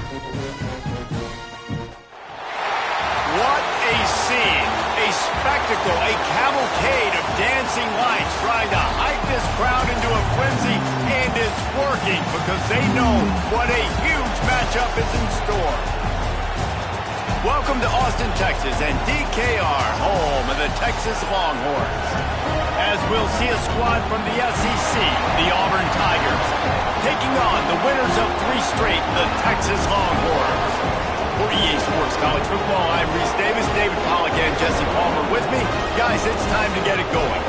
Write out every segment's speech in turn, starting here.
What a scene, a spectacle, a cavalcade of dancing lights trying to hype this crowd into a frenzy, and it's working because they know what a huge matchup is in store. Welcome to Austin, Texas, and DKR, home of the Texas Longhorns. As we'll see a squad from the SEC, the Auburn Tigers, taking on the winners of 3 straight, the Texas Longhorns. For EA Sports College Football, I'm Reese Davis, David Pollack, and Jesse Palmer with me. Guys, it's time to get it going.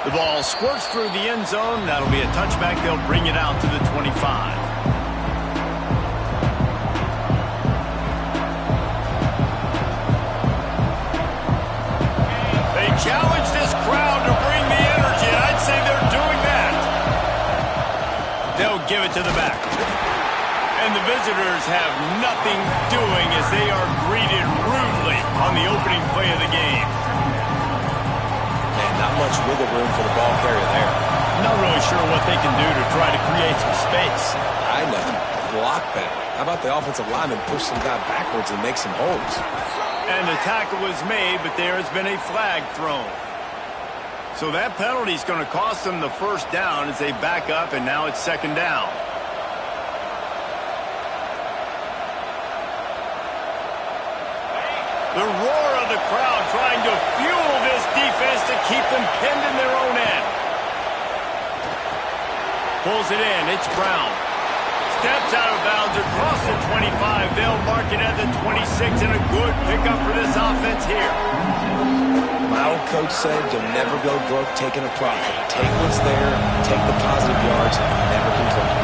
The ball squirts through the end zone. That'll be a touchback. They'll bring it out to the 25. They challenge this crowd to bring the energy, and I'd say they're doing that. They'll give it to the back. And the visitors have nothing doing as they are greeted rudely on the opening play of the game. Not much wiggle room for the ball carrier there. Not really sure what they can do to try to create some space. I know. Block better. How about the offensive lineman push some guy backwards and make some holes? And the tackle was made, but there has been a flag thrown. So that penalty is going to cost them the first down as they back up, and now it's second down. The roar of the crowd trying to fuel this defense to keep them pinned in their own end. Pulls it in. It's Brown. Steps out of bounds across the 25. They'll mark it at the 26, and a good pickup for this offense here. My old coach said you'll never go broke taking a profit. Take what's there, take the positive yards, and never complain.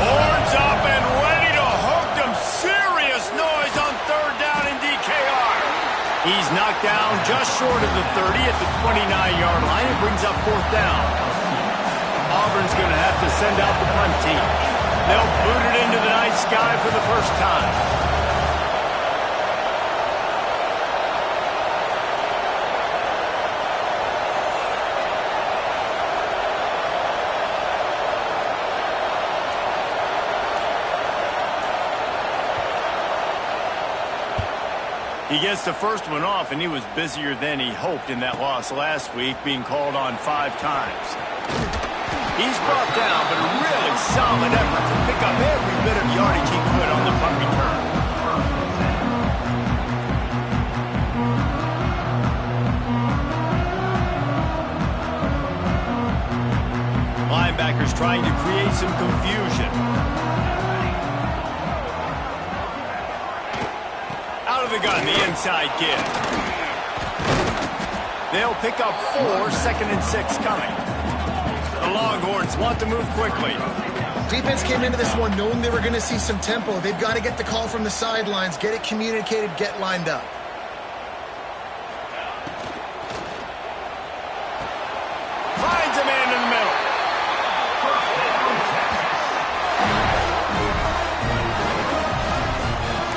Horns up and ready to hook them. Serious noise on third down in DKR. He's knocked down just short of the 30 at the 29-yard line. It brings up fourth down. Auburn's going to have to send out the punt team. They'll boot it into the night sky for the first time. He gets the first one off, and he was busier than he hoped in that loss last week, being called on 5 times. He's brought down, but a really solid effort to pick up every bit of yardage he could on the punt return. Linebackers trying to create some confusion. The gun, the inside give. They'll pick up 4, 2nd and 6 coming. The Longhorns want to move quickly. Defense came into this one knowing they were going to see some tempo. They've got to get the call from the sidelines, get it communicated, get lined up. Finds a man in the middle.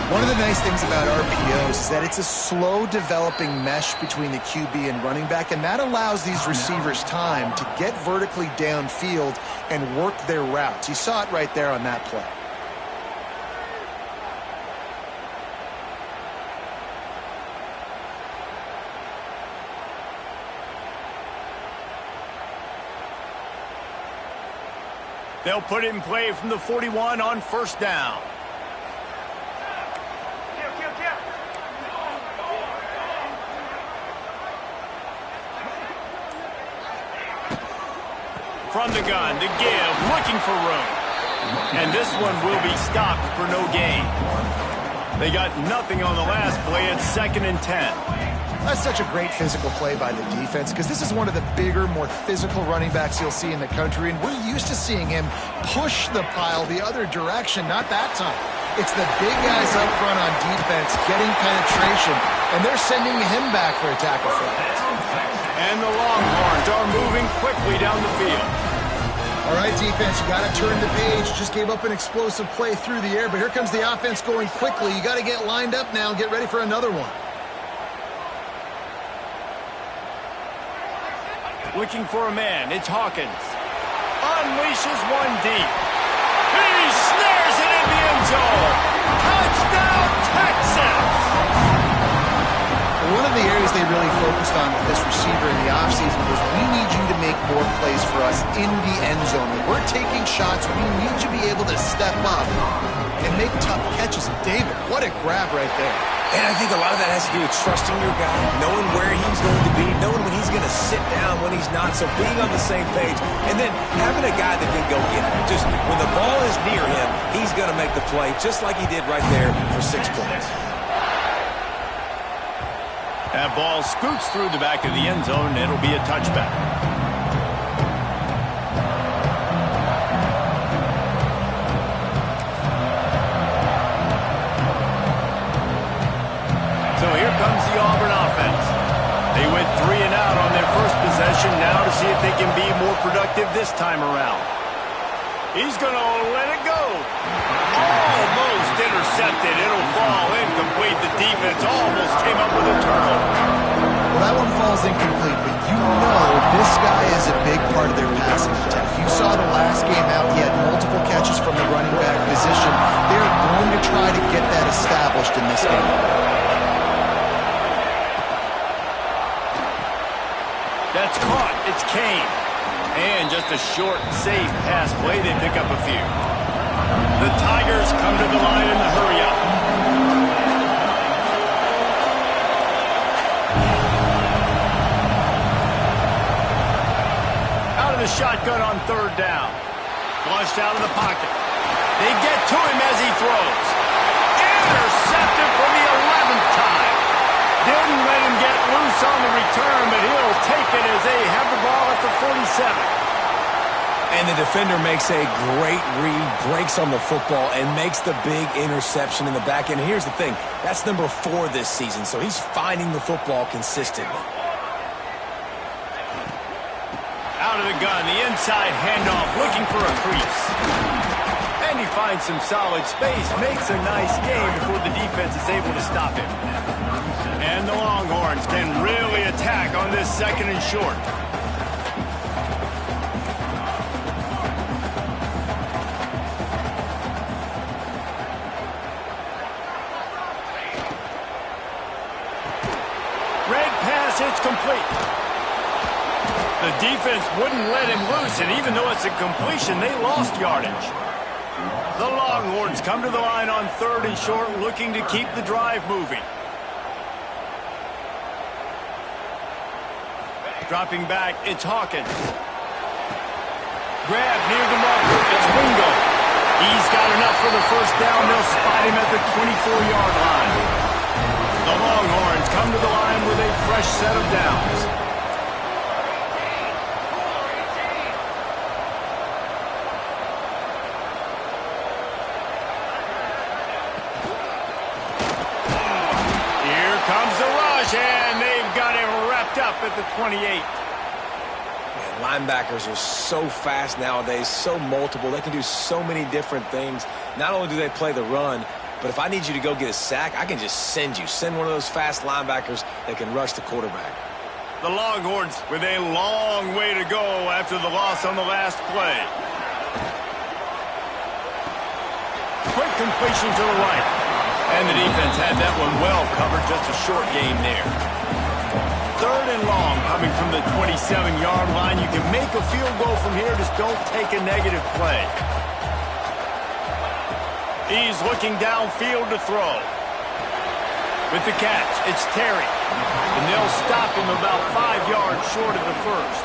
One of the nice things about RPOs is that it's a slow developing mesh between the QB and running back, and that allows these receivers time to get vertically downfield and work their routes. You saw it right there on that play. They'll put it in play from the 41 on first down. From the gun, to give, looking for room. And this one will be stopped for no gain. They got nothing on the last play. It's 2nd and 10. That's such a great physical play by the defense because this is one of the bigger, more physical running backs you'll see in the country, and we're used to seeing him push the pile the other direction, not that time. It's the big guys up front on defense getting penetration, and they're sending him back for a tackle for that. And the Longhorns are moving quickly down the field. All right, defense, you got to turn the page. Just gave up an explosive play through the air, but here comes the offense going quickly. You got to get lined up now and get ready for another one. Looking for a man, it's Hawkins. Unleashes one deep. He snares it in the end zone. Touchdown, Texas! One of the areas they really focused on with this receiver in the offseason was we need you to make more plays for us in the end zone. When we're taking shots, we need you to be able to step up and make tough catches. David, what a grab right there. And I think a lot of that has to do with trusting your guy, knowing where he's going to be, knowing when he's going to sit down, when he's not, so being on the same page, and then having a guy that can go get it. Just when the ball is near him, he's going to make the play, just like he did right there for 6 points. That ball scoots through the back of the end zone, and it'll be a touchback. So here comes the Auburn offense. They went 3 and out on their first possession, now to see if they can be more productive this time around. He's going to let it go. Almost intercepted. It'll fall incomplete. The defense almost came up with a turnover. Well, that one falls incomplete, but you know this guy is a big part of their passing attack. You saw the last game out. He had multiple catches from the running back position. They're going to try to get that established in this game. That's caught. It's Kane. And just a short, safe pass play. They pick up a few. The Tigers come to the line in the hurry-up. Out of the shotgun on 3rd down. Flushed out of the pocket. They get to him as he throws. Intercepted for the 11th time. Didn't let him get loose on the return, but he'll take it as they have the ball at the 47. And the defender makes a great read, breaks on the football, and makes the big interception in the back end. And here's the thing, that's number 4 this season, so he's finding the football consistently. Out of the gun, the inside handoff, looking for a crease. And he finds some solid space, makes a nice game before the defense is able to stop him. And the Longhorns can really attack on this 2nd and short. Red pass, it's complete. The defense wouldn't let him loose, and even though it's a completion, they lost yardage. The Longhorns come to the line on 3rd and short, looking to keep the drive moving. Dropping back, it's Hawkins. Grab near the marker, it's Wingo. He's got enough for the 1st down. They'll spot him at the 24-yard line. The Longhorns come to the line with a fresh set of downs. Here comes the rush, and they've got him wrapped up at the 28. Man, linebackers are so fast nowadays, so multiple. They can do so many different things. Not only do they play the run, but if I need you to go get a sack, I can just send you. Send one of those fast linebackers that can rush the quarterback. The Longhorns with a long way to go after the loss on the last play. Quick completion to the right. And the defense had that one well covered, just a short game there. 3rd and long coming from the 27-yard line. You can make a field goal from here, just don't take a negative play. He's looking downfield to throw. With the catch, it's Terry. And they'll stop him about 5 yards short of the 1st.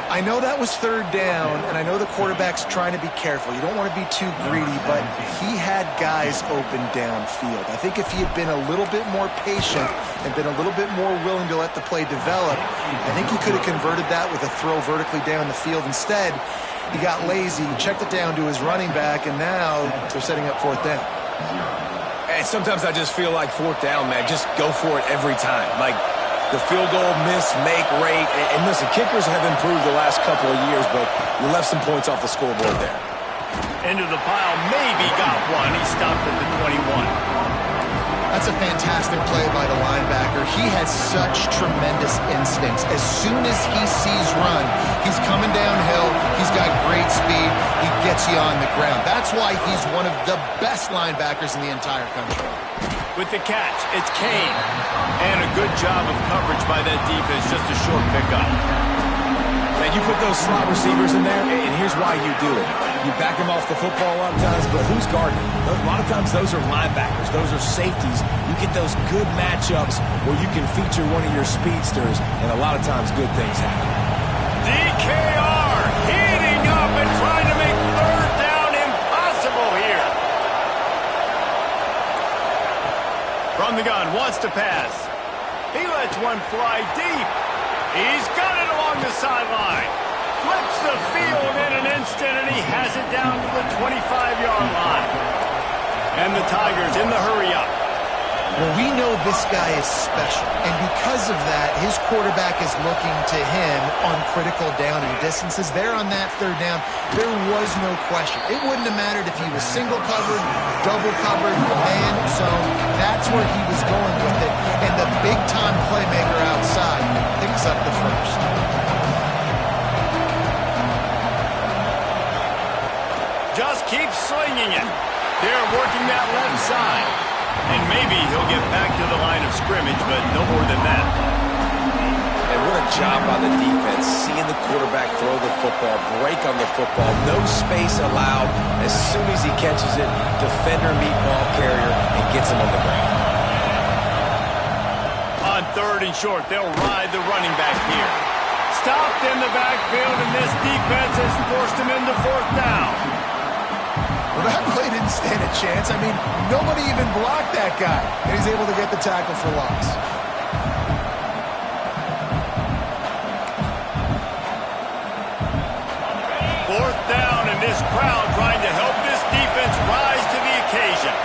I know that was third down, and I know the quarterback's trying to be careful. You don't want to be too greedy, but he had guys open downfield. I think if he had been a little bit more patient and been a little bit more willing to let the play develop, I think he could have converted that with a throw vertically down the field. Instead, he got lazy, checked it down to his running back, and now they're setting up fourth down. And sometimes I just feel like fourth down, man, just go for it every time. Like, the field goal miss, make rate. And listen, kickers have improved the last couple of years, but you left some points off the scoreboard there. Into the pile, maybe got one. He stopped at the 21. That's a fantastic play by the linebacker. He has such tremendous instincts. As soon as he sees run, he's coming downhill. He's got great speed. He gets you on the ground. That's why he's one of the best linebackers in the entire country. With the catch, it's Kane. And a good job of coverage by that defense, just a short pickup. And you put those slot receivers in there, and here's why you do it. You back them off the football a lot of times, but who's guarding? A lot of times those are linebackers. Those are safeties. You get those good matchups where you can feature one of your speedsters, and a lot of times good things happen. DKR heating up and trying to make third down impossible here. From the gun, wants to pass. He lets one fly deep. He's got it along the sideline. Flips the field in an instant, and he has it down to the 25-yard line. And the Tigers in the hurry-up. Well, we know this guy is special, and because of that, his quarterback is looking to him on critical down and distances. There on that third down, there was no question. It wouldn't have mattered if he was single covered, double covered, man zone. That's where he was going with it, and the big-time playmaker outside picks up the first. Just keep slinging it. They're working that left side. And maybe he'll get back to the line of scrimmage, but no more than that. And what a job by the defense, seeing the quarterback throw the football, break on the football, no space allowed. As soon as he catches it, defender meet ball carrier and gets him on the ground. On third and short, they'll ride the running back here. Stopped in the backfield, and this defense has forced him into fourth down. Well, that play didn't stand a chance. I mean, nobody even blocked that guy, and he's able to get the tackle for loss. Fourth down, and this crowd trying to help this defense rise to the occasion.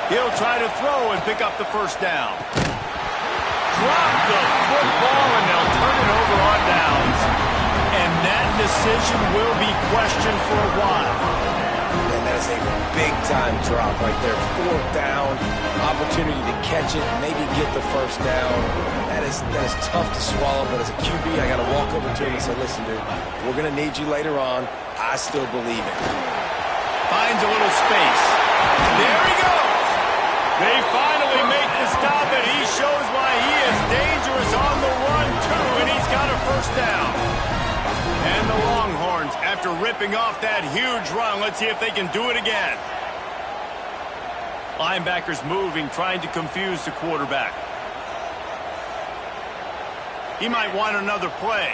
He'll try to throw and pick up the first down. Drop the football, and they'll turn it over on downs. And that decision will be questioned for a while. And that is a big-time drop right there. Fourth down, opportunity to catch it, maybe get the first down. That is tough to swallow, but as a QB, I got to walk over to him and say, listen, dude, we're going to need you later on. I still believe it. Finds a little space. There he goes. They finally make the stop, and he shows why he is dangerous on the run, too, and he's got a first down. And the Longhorns, after ripping off that huge run, let's see if they can do it again. Linebackers moving, trying to confuse the quarterback. He might want another play.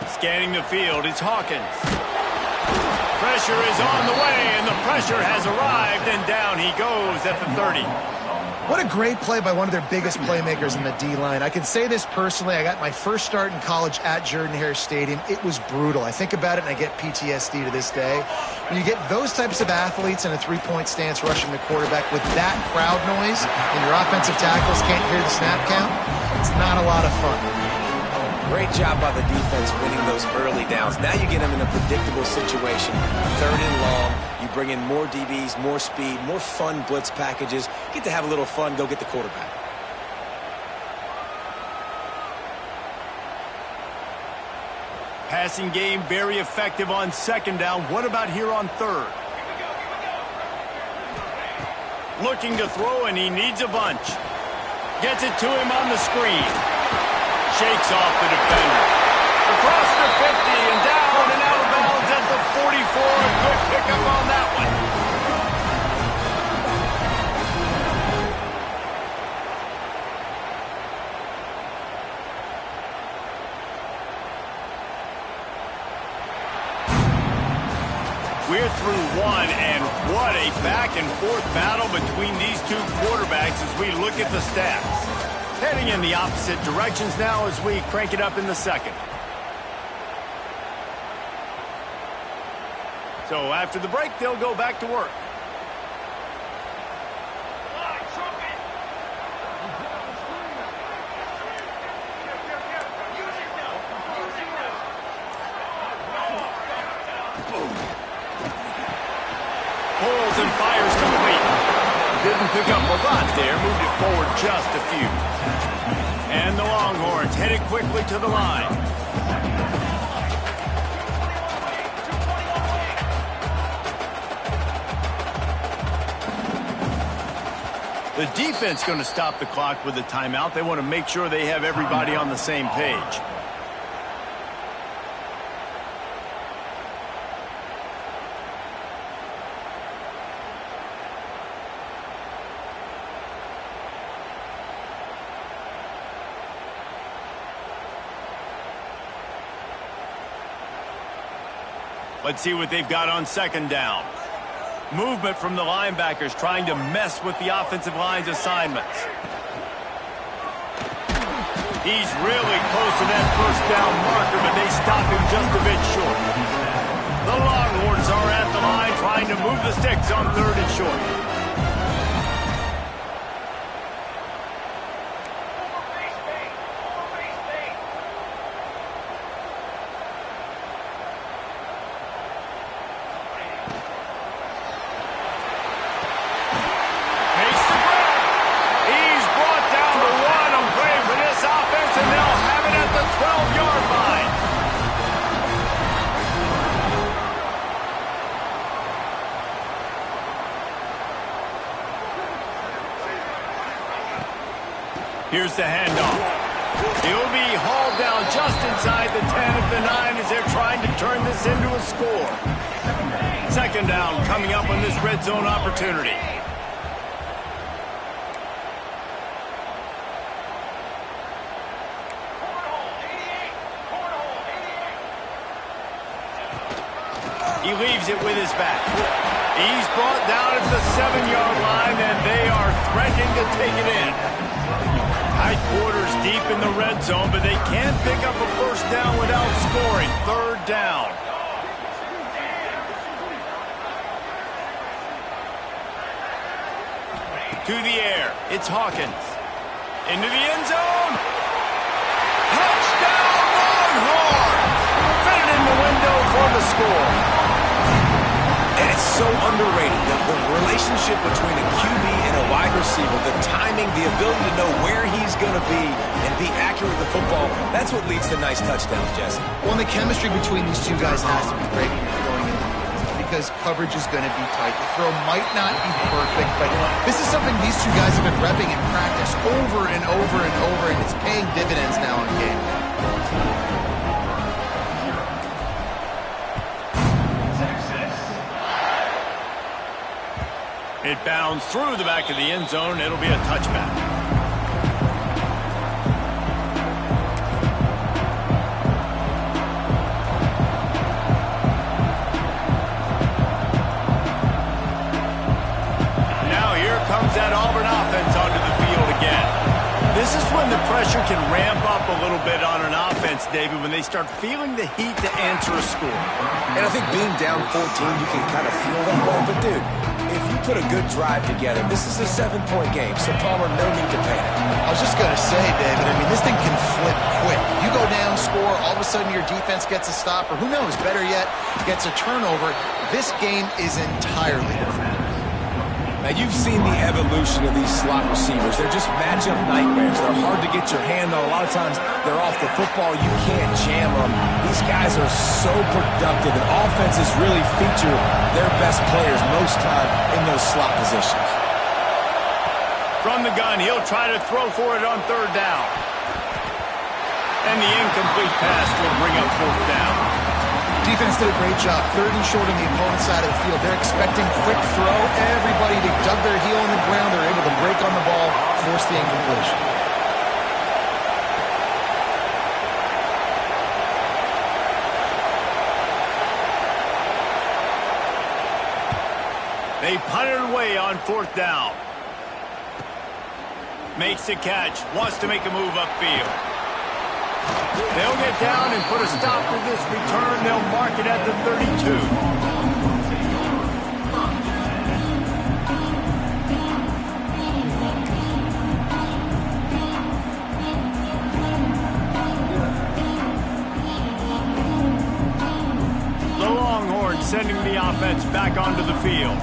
Scanning the field, it's Hawkins. Pressure is on the way, and the pressure has arrived, and down he goes at the 30. What a great play by one of their biggest playmakers in the D-line. I can say this personally. I got my first start in college at Jordan-Hare Stadium. It was brutal. I think about it, and I get PTSD to this day. When you get those types of athletes in a three-point stance rushing the quarterback with that crowd noise, and your offensive tackles can't hear the snap count, it's not a lot of fun. Great job by the defense winning those early downs. Now you get them in a predictable situation. Third and long. You bring in more DBs, more speed, more fun blitz packages. Get to have a little fun. Go get the quarterback. Passing game very effective on second down. What about here on third? Looking to throw, and he needs a bunch. Gets it to him on the screen. Shakes off the defender. Across the 50 and down and out of bounds at the 44. A good pickup on that one. we're through one, and what a back-and-forth battle between these two quarterbacks as we look at the stats. Heading in the opposite directions now as we crank it up in the second. So after the break, they'll go back to work. Pulls and fires complete. Didn't pick up a lot there, moved it forward just a few. And the Longhorns headed quickly to the line. The defense going to stop the clock with a timeout. They want to make sure they have everybody on the same page. Let's see what they've got on second down. Movement from the linebackers trying to mess with the offensive line's assignments. He's really close to that first down marker, but they stop him just a bit short. The Longhorns are at the line trying to move the sticks on third and short. Here's the handoff. He'll be hauled down just inside the 10 at the 9 as they're trying to turn this into a score. Second down coming up on this red zone opportunity. He leaves it with his back. He's brought down at the 7-yard line, and they are threatening to take it in. High quarters deep in the red zone, but they can't pick up a first down without scoring. Third down. To the air. It's Hawkins. Into the end zone. Touchdown, Longhorns! Fitted in the window for the score. And it's so underrated, the relationship between a QB and a wide receiver, the timing, the ability to know where he's going to be and be accurate with the football, that's what leads to nice touchdowns, Jesse. Well, and the chemistry between these two guys has to be great when you're throwing in because coverage is going to be tight. The throw might not be perfect, but this is something these two guys have been repping in practice over and over and over, and it's paying dividends now in game. It bounds through the back of the end zone. It'll be a touchback. Now here comes that Auburn offense onto the field again. This is when the pressure can ramp up a little bit on an offense, David, when they start feeling the heat to answer a score. And I think being down 14, you can kind of feel that way. But, dude, if you put a good drive together, this is a 7-point game, so Palmer, no need to panic. I was just going to say, David, I mean, this thing can flip quick. You go down, score, all of a sudden your defense gets a stop, or who knows, better yet, gets a turnover. This game is entirely different. Now, you've seen the evolution of these slot receivers. They're just matchup nightmares. They're hard to get your hand on. A lot of times, they're off the football. You can't jam them. These guys are so productive, and offenses really feature their best players most time in those slot positions. From the gun, he'll try to throw for it on third down. And the incomplete pass will bring up fourth down. Defense did a great job. Third and short on the opponent's side of the field. They're expecting quick throw. Everybody dug their heel in the ground. They're able to break on the ball, force the incompletion. They punt it away on 4th down. Makes the catch. Wants to make a move upfield. They'll get down and put a stop to this return. They'll mark it at the 32. Sending the offense back onto the field.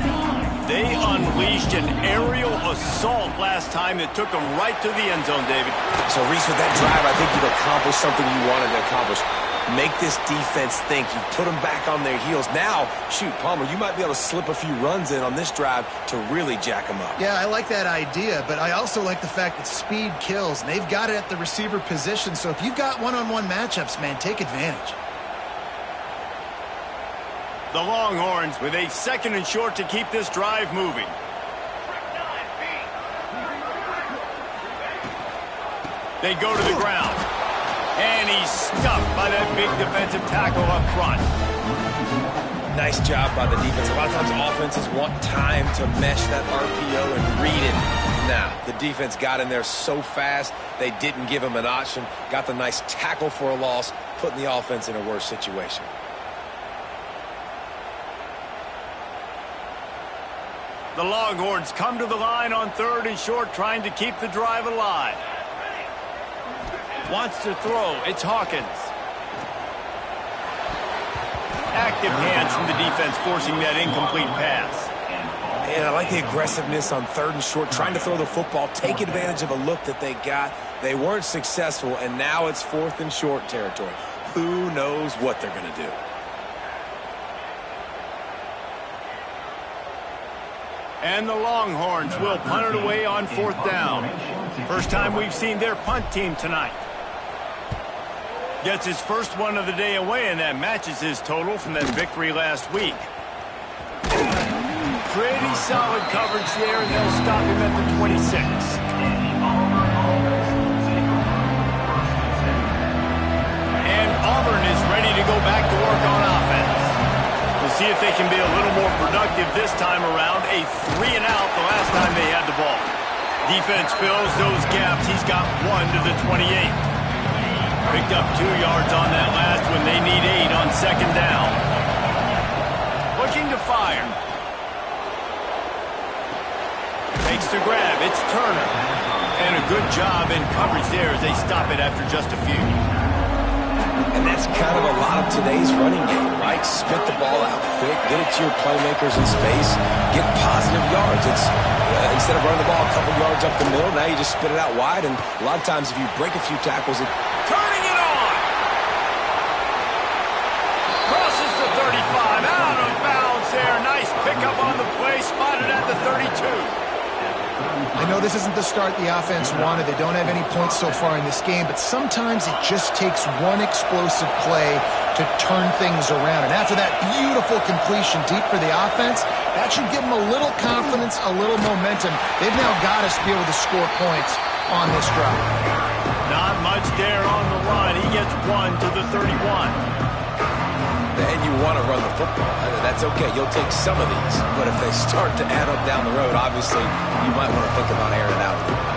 They unleashed an aerial assault last time that took them right to the end zone, David. So, Reese, with that drive, I think you've accomplished something you wanted to accomplish. Make this defense think. You put them back on their heels. Now, shoot, Palmer, you might be able to slip a few runs in on this drive to really jack them up. Yeah, I like that idea, but I also like the fact that speed kills, and they've got it at the receiver position. So if you've got one-on-one matchups, man, take advantage. The Longhorns with a 2nd and short to keep this drive moving. They go to the ground. And he's stuffed by that big defensive tackle up front. Nice job by the defense. A lot of times offenses want time to mesh that RPO and read it. Now, the defense got in there so fast, they didn't give him an option. Got the nice tackle for a loss, putting the offense in a worse situation. The Longhorns come to the line on 3rd and short, trying to keep the drive alive. Wants to throw. It's Hawkins. Active hands from the defense, forcing that incomplete pass. And I like the aggressiveness on 3rd and short, trying to throw the football, take advantage of a look that they got. They weren't successful, and now it's 4th and short territory. Who knows what they're going to do? And the Longhorns will punt it away on 4th down. First time we've seen their punt team tonight. Gets his first one of the day away, and that matches his total from that victory last week. Pretty solid coverage there, and they'll stop him at the 26. And Auburn is ready to go back to work on offense. We'll see if they can be a little more productive this time around. A 3 and out the last time they had the ball. Defense fills those gaps. He's got 1 to the 28. Picked up 2 yards on that last one. They need 8 on 2nd down. Looking to fire. Makes the grab. It's Turner. And a good job in coverage there as they stop it after just a few. And that's kind of a lot of today's running game, right? Spit the ball out quick, get it to your playmakers in space, get positive yards. It's instead of running the ball a couple yards up the middle, now you just spit it out wide. And a lot of times if you break a few tackles, turning it on! Crosses the 35, out of bounds there. Nice pickup on the play, spotted at the 32. I know this isn't the start the offense wanted. They don't have any points so far in this game, but sometimes it just takes one explosive play to turn things around. And after that beautiful completion deep for the offense, that should give them a little confidence, a little momentum. They've now got to be able to score points on this drive. Not much there on the line. He gets 1 to the 31. and you want to run the football. That's okay. You'll take some of these. But if they start to add up down the road, obviously, you might want to think about airing it out a little bit.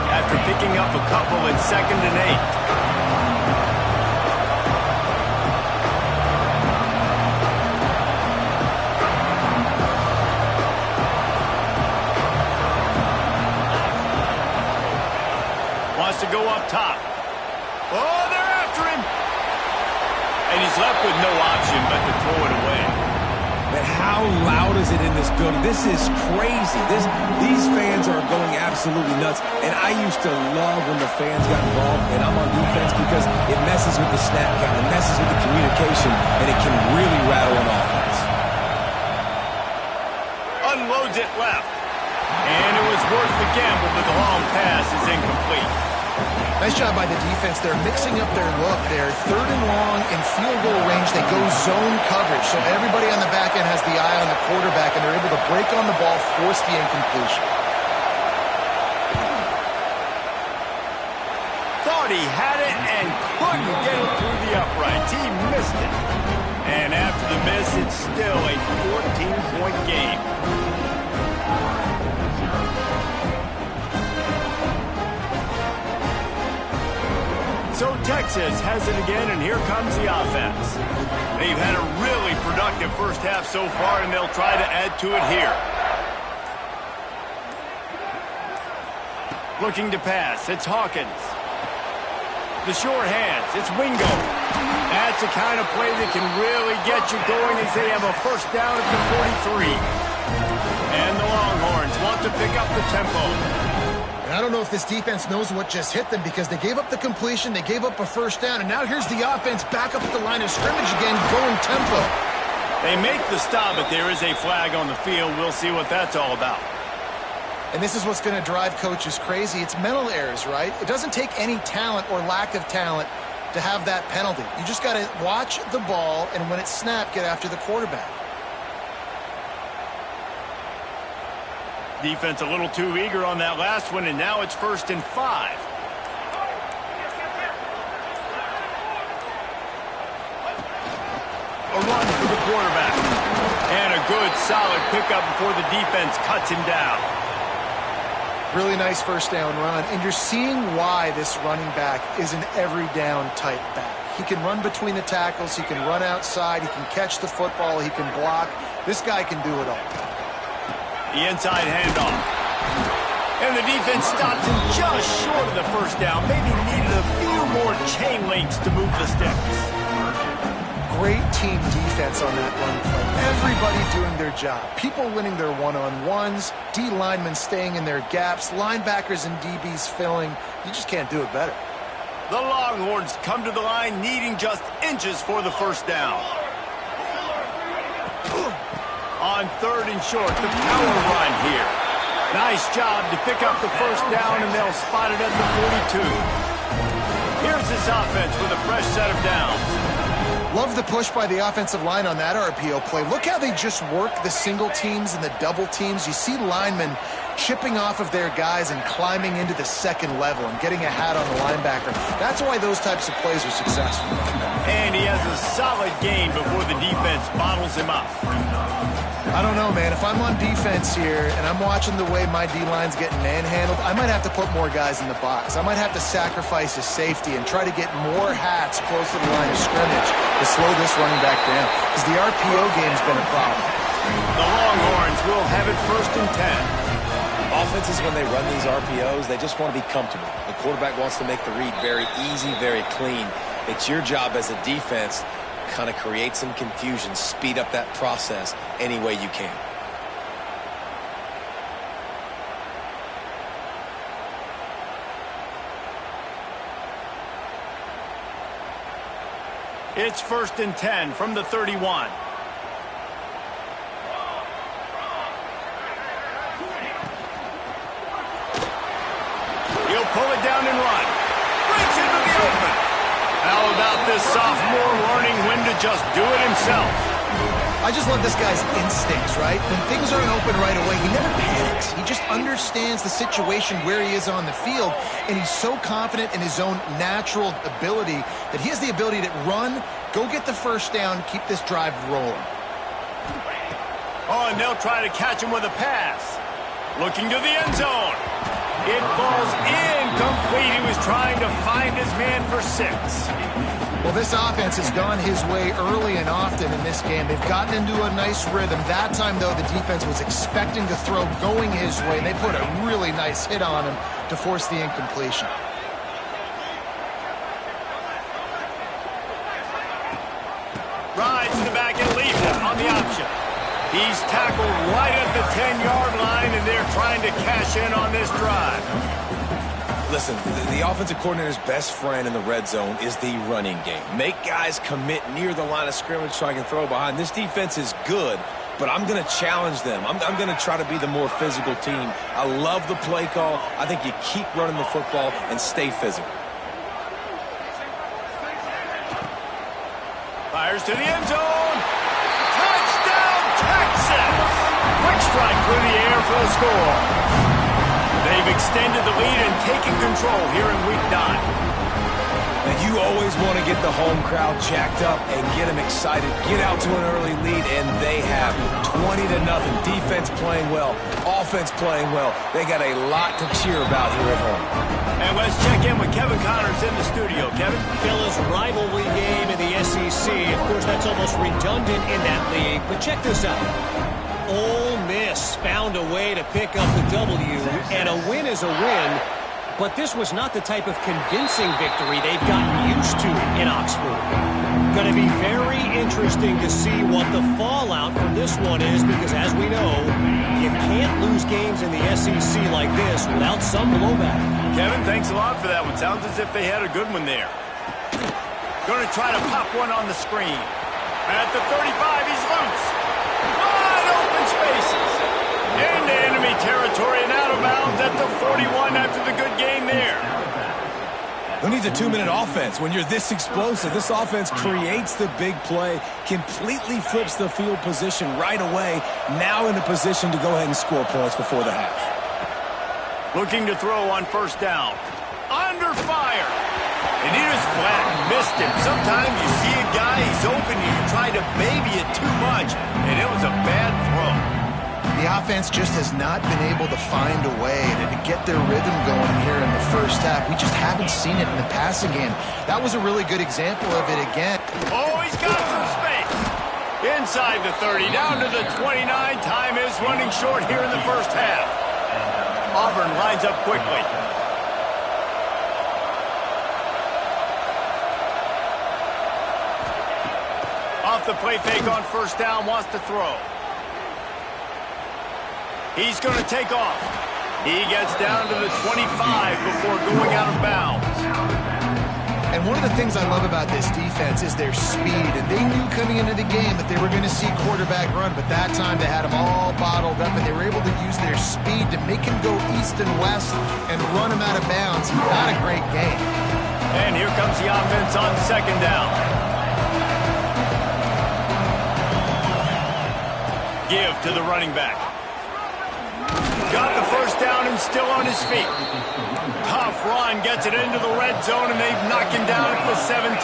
After picking up a couple at 2nd and 8. Wants to go up top. Oh, they're after him. And he's left with no option but to throw it away. But how loud is it in this building? This is crazy. These fans are going absolutely nuts. And I used to love when the fans got involved, and I'm on defense because it messes with the snap count, it messes with the communication, and it can really rattle an offense. Unloads it left. And it was worth the gamble, but the long pass is incomplete. Nice job by the defense. They're mixing up their look there. 3rd and long in field goal range. They go zone coverage. So everybody on the back end has the eye on the quarterback, and they're able to break on the ball, force the incompletion. Thought he had it and couldn't get it through the uprights. He missed it. And after the miss, it's still a 14-point game. So Texas has it again, and here comes the offense. They've had a really productive first half so far, and they'll try to add to it here. Looking to pass, it's Hawkins. The short hands, it's Wingo. That's the kind of play that can really get you going as they have a first down at the 43. And the Longhorns want to pick up the tempo. And I don't know if this defense knows what just hit them because they gave up the completion, they gave up a first down, and now here's the offense back up at the line of scrimmage again, going tempo. They make the stop, but there is a flag on the field. We'll see what that's all about. And this is what's going to drive coaches crazy. It's mental errors, right? It doesn't take any talent or lack of talent to have that penalty. You just got to watch the ball, and when it's snapped, get after the quarterback. Defense a little too eager on that last one, and now it's 1st and 5. A run for the quarterback. And a good, solid pickup before the defense cuts him down. Really nice first down run, and you're seeing why this running back is an every down type back. He can run between the tackles, he can run outside, he can catch the football, he can block. This guy can do it all. The inside handoff. And the defense stops him just short of the first down. Maybe needed a few more chain links to move the sticks. Great team defense on that run play. Everybody doing their job. People winning their one-on-ones, D linemen staying in their gaps, linebackers and DBs filling. You just can't do it better. The Longhorns come to the line needing just inches for the first down. On 3rd and short, the power run here. Nice job to pick up the first down, and they'll spot it at the 42. Here's this offense with a fresh set of downs. Love the push by the offensive line on that RPO play. Look how they just work the single teams and the double teams. You see linemen chipping off of their guys and climbing into the second level and getting a hat on the linebacker. That's why those types of plays are successful. And he has a solid gain before the defense bottles him up. I don't know, man. If I'm on defense here and I'm watching the way my D-line's getting manhandled, I might have to put more guys in the box. I might have to sacrifice his safety and try to get more hats close to the line of scrimmage to slow this running back down, because the RPO game's been a problem. The Longhorns will have it 1st and 10. Offenses, when they run these RPOs, they just want to be comfortable. The quarterback wants to make the read very easy, very clean. It's your job as a defense to kind of create some confusion, speed up that process any way you can. It's 1st and 10 from the 31. He'll pull it down and run. Breaks into the open. How about this sophomore learning when to just do it himself? I just love this guy's instincts, right? When things aren't open right away, he never panics. He just understands the situation where he is on the field, and he's so confident in his own natural ability that he has the ability to run, go get the first down, keep this drive rolling. Oh, and they'll try to catch him with a pass. Looking to the end zone. It falls incomplete. He was trying to find his man for 6. Well, this offense has gone his way early and often in this game. They've gotten into a nice rhythm. That time, though, the defense was expecting to throw going his way, and they put a really nice hit on him to force the incompletion. Rides to the back and leaves him on the option. He's tackled right at the 10-yard line, and they're trying to cash in on this drive. Listen, the offensive coordinator's best friend in the red zone is the running game. Make guys commit near the line of scrimmage so I can throw behind. This defense is good, but I'm going to challenge them. I'm going to try to be the more physical team. I love the play call. I think you keep running the football and stay physical. Fires to the end zone. Touchdown, Texas! Quick strike through the air for the score. They've extended the lead and taken control here in Week 9. Now, you always want to get the home crowd jacked up and get them excited, get out to an early lead, and they have 20-0. Defense playing well, offense playing well. They got a lot to cheer about here at home. And let's check in with Kevin Connors in the studio. Kevin? Fellas, rivalry game in the SEC. Of course, that's almost redundant in that league. But check this out. Ole Miss found a way to pick up the W, and a win is a win. But this was not the type of convincing victory they've gotten used to in Oxford. Going to be very interesting to see what the fallout from this one is, because as we know, you can't lose games in the SEC like this without some blowback. Kevin, thanks a lot for that one. Sounds as if they had a good one there. Going to try to pop one on the screen. At the 35, he's loose. Wide open spaces. Into enemy territory and out of bounds at the 41 after the good gain there. Who needs a 2-minute offense when you're this explosive? This offense creates the big play, completely flips the field position right away, now in a position to go ahead and score points before the half. Looking to throw on first down. Under fire. And he just flat missed him. Sometimes you see a guy, he's open, and you try to baby it too much, and it was a bad throw. The offense just has not been able to find a way to get their rhythm going here in the first half. We just haven't seen it in the passing game. That was a really good example of it again. Oh, he's got some space. Inside the 30, down to the 29. Time is running short here in the first half. Auburn lines up quickly. Off the play fake on first down, wants to throw. He's going to take off. He gets down to the 25 before going out of bounds. And one of the things I love about this defense is their speed. And they knew coming into the game that they were going to see quarterback run, but that time they had them all bottled up, and they were able to use their speed to make him go east and west and run him out of bounds. Not a great game. And here comes the offense on second down. Give to the running back. Got the first down and still on his feet. Tough run, gets it into the red zone, and they've knocked him down at the 17.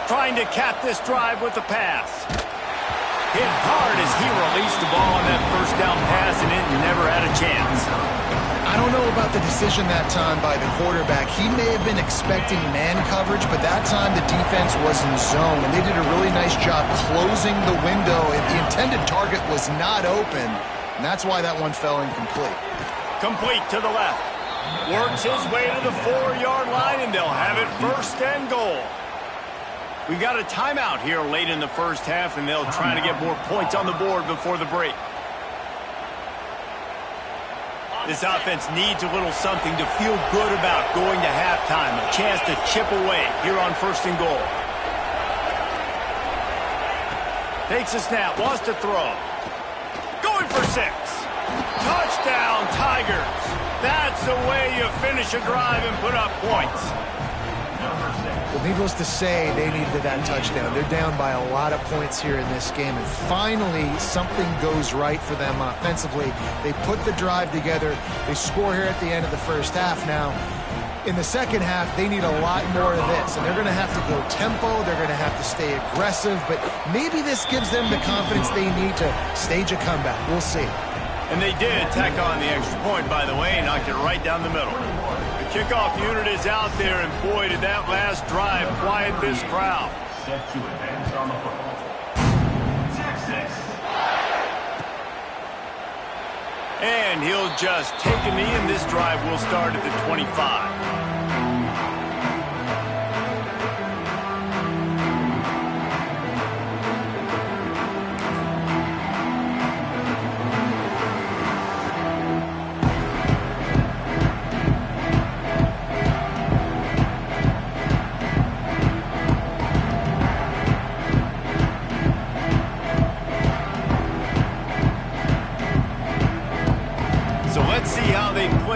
Trying to cap this drive with the pass. Hit hard as he released the ball on that first down pass, and it never had a chance. I don't know about the decision that time by the quarterback. He may have been expecting man coverage, but that time the defense was in zone, and they did a really nice job closing the window. The intended target was not open, and that's why that one fell incomplete. Complete to the left. Works his way to the 4-yard line, and they'll have it first and goal. We've got a timeout here late in the first half, and they'll try to get more points on the board before the break. This offense needs a little something to feel good about going to halftime. A chance to chip away here on first and goal. Takes a snap, wants to throw. Going for 6. Touchdown, Tigers. That's the way you finish a drive and put up points. Well, needless to say, they needed that touchdown. They're down by a lot of points here in this game, and finally something goes right for them offensively. They put the drive together. They score here at the end of the first half. Now, in the second half, they need a lot more of this, and they're going to have to go tempo. They're going to have to stay aggressive, but maybe this gives them the confidence they need to stage a comeback. We'll see. And they did tack on the extra point, by the way, and knocked it right down the middle. The kickoff unit is out there, and boy, did that last drive quiet this crowd. Set to advance on the football. Texas. And he'll just take a knee, and this drive will start at the 25.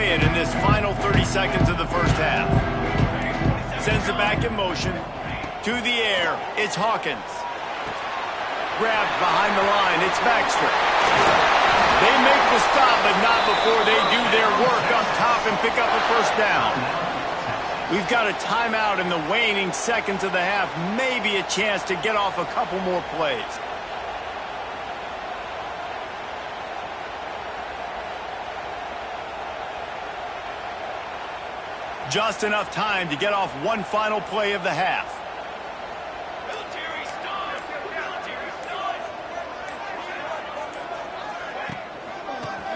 In this final 30 seconds of the first half. Sends it back in motion. To the air, it's Hawkins. Grabbed behind the line, it's Baxter. They make the stop. but not before they do their work up top and pick up a first down. We've got a timeout in the waning seconds of the half. Maybe a chance to get off a couple more plays. Just enough time to get off one final play of the half.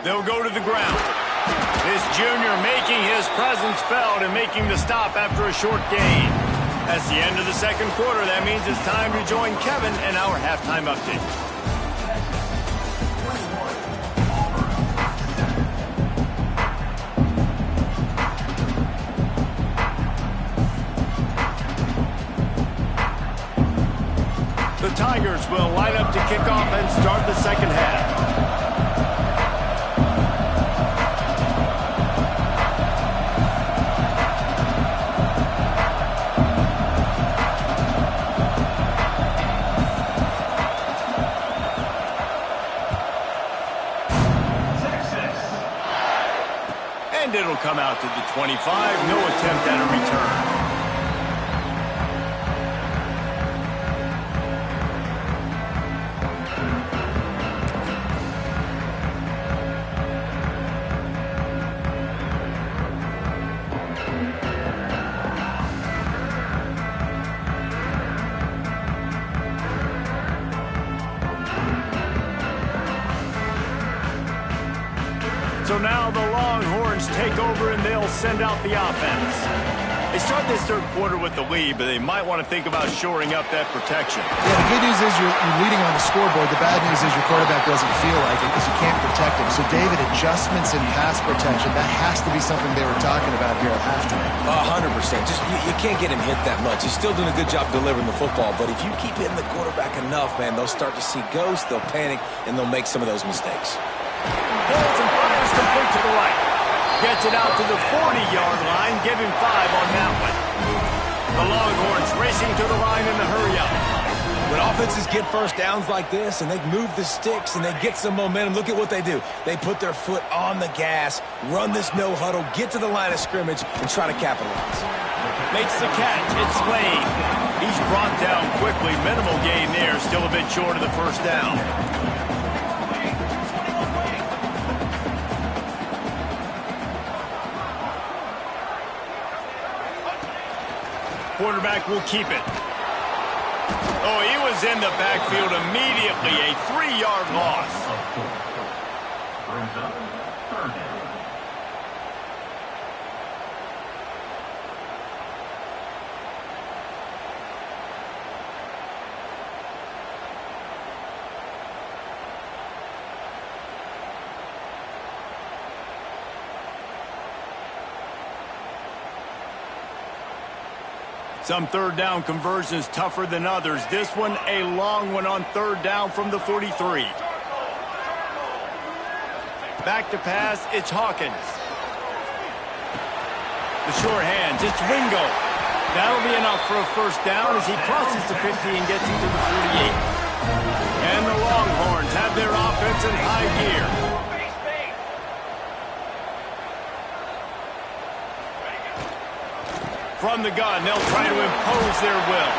They'll go to the ground. This junior making his presence felt and making the stop after a short gain. That's the end of the second quarter. That means it's time to join Kevin in our halftime update. The Tigers will line up to kick off and start the second half. And it'll come out to the 25. No attempt at a return. So now the Longhorns take over and they'll send out the offense. They start this third quarter with the lead, but they might want to think about shoring up that protection. Yeah, the good news is you're leading on the scoreboard. The bad news is your quarterback doesn't feel like it because you can't protect him. So, David, adjustments in pass protection, that has to be something they were talking about here at halftime. 100%. Just you can't get him hit that much. He's still doing a good job delivering the football, but if you keep hitting the quarterback enough, man, they'll start to see ghosts, they'll panic, and they'll make some of those mistakes. Holds and fires complete to the right. Gets it out to the 40-yard line. Give him 5 on that one. The Longhorns racing to the line in the hurry-up. When offenses get first downs like this and they move the sticks and they get some momentum, look at what they do. They put their foot on the gas, run this no-huddle, get to the line of scrimmage, and try to capitalize. Makes the catch. It's Lane. He's brought down quickly. Minimal gain there. Still a bit short of the first down. Quarterback will keep it. Oh, he was in the backfield immediately. A 3-yard loss. Brings up third down. Some third down conversions tougher than others. This one a long one on third down from the 43. Back to pass, it's Hawkins. The short hands, it's Ringo. That'll be enough for a first down as he crosses the 50 and gets into the 48. And the Longhorns have their offense in high gear. From the gun, they'll try to impose their will.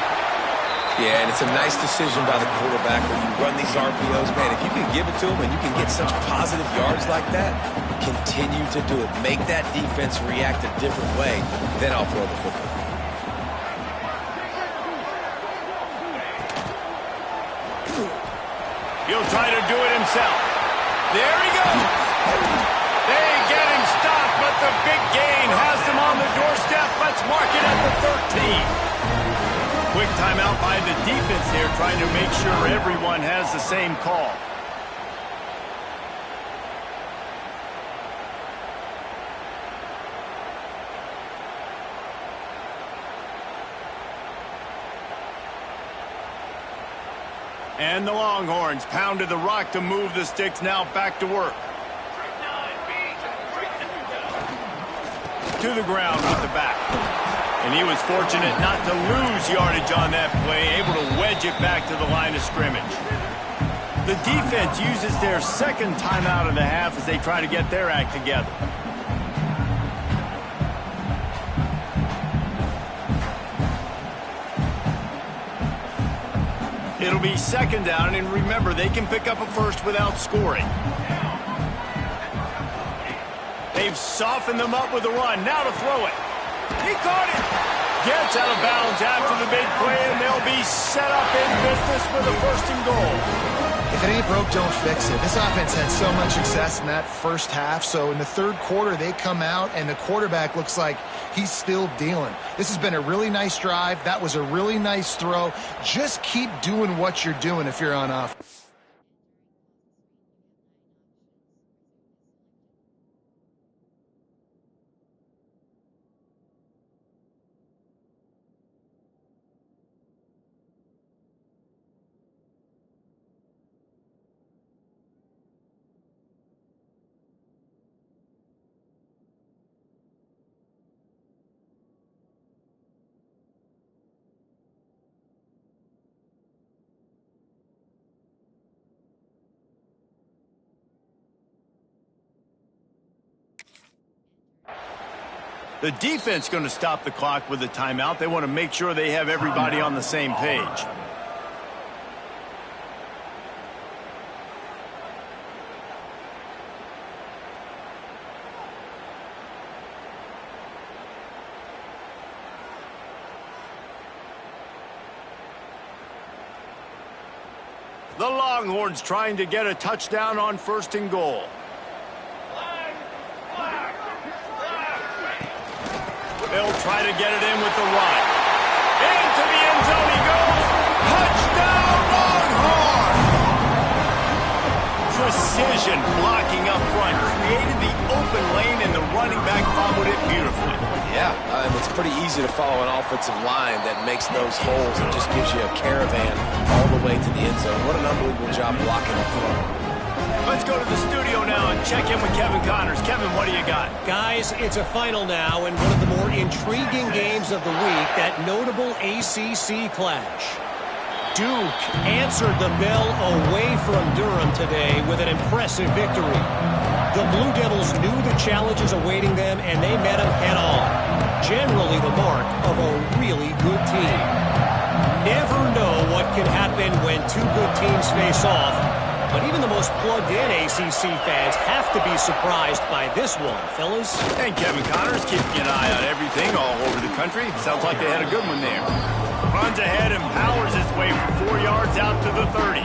Yeah, and it's a nice decision by the quarterback when you run these RPOs. Man, if you can give it to him and you can get such positive yards like that, continue to do it. Make that defense react a different way, then I'll throw the football. He'll try to do it himself. There he goes. They get him stopped, but the big gain has them on the doorstep. Let's mark it at the 13. Quick timeout by the defense here, trying to make sure everyone has the same call. And the Longhorns pounded the rock to move the sticks, now back to work. To the ground with the back. And he was fortunate not to lose yardage on that play, able to wedge it back to the line of scrimmage. The defense uses their second timeout of the half as they try to get their act together. It'll be second down, and remember, they can pick up a first without scoring. They've softened them up with a run. Now to throw it. He caught it. Gets out of bounds after the big play, and they'll be set up in business with a first and goal. If it ain't broke, don't fix it. This offense had so much success in that first half, so in the third quarter, they come out, and the quarterback looks like he's still dealing. This has been a really nice drive. That was a really nice throw. Just keep doing what you're doing if you're on offense. The defense going to stop the clock with a timeout. They want to make sure they have everybody on the same page. The Longhorns trying to get a touchdown on first and goal. They'll try to get it in with the run. Into the end zone he goes. Touchdown, Longhorn! Precision blocking up front. Created the open lane, and the running back followed it beautifully. Yeah, it's pretty easy to follow an offensive line that makes those holes and just gives you a caravan all the way to the end zone. What an unbelievable job blocking up front. Let's go to the studio now and check in with Kevin Connors. Kevin, what do you got? Guys, it's a final now, and one of the more intriguing games of the week, that notable ACC clash. Duke answered the bell away from Durham today with an impressive victory. The Blue Devils knew the challenges awaiting them, and they met them head-on. Generally the mark of a really good team. Never know what can happen when two good teams face off. But even the most plugged-in ACC fans have to be surprised by this one, fellas. And Kevin Connors keeping an eye on everything all over the country. Sounds like they had a good one there. Runs ahead and powers his way for 4 yards out to the 30.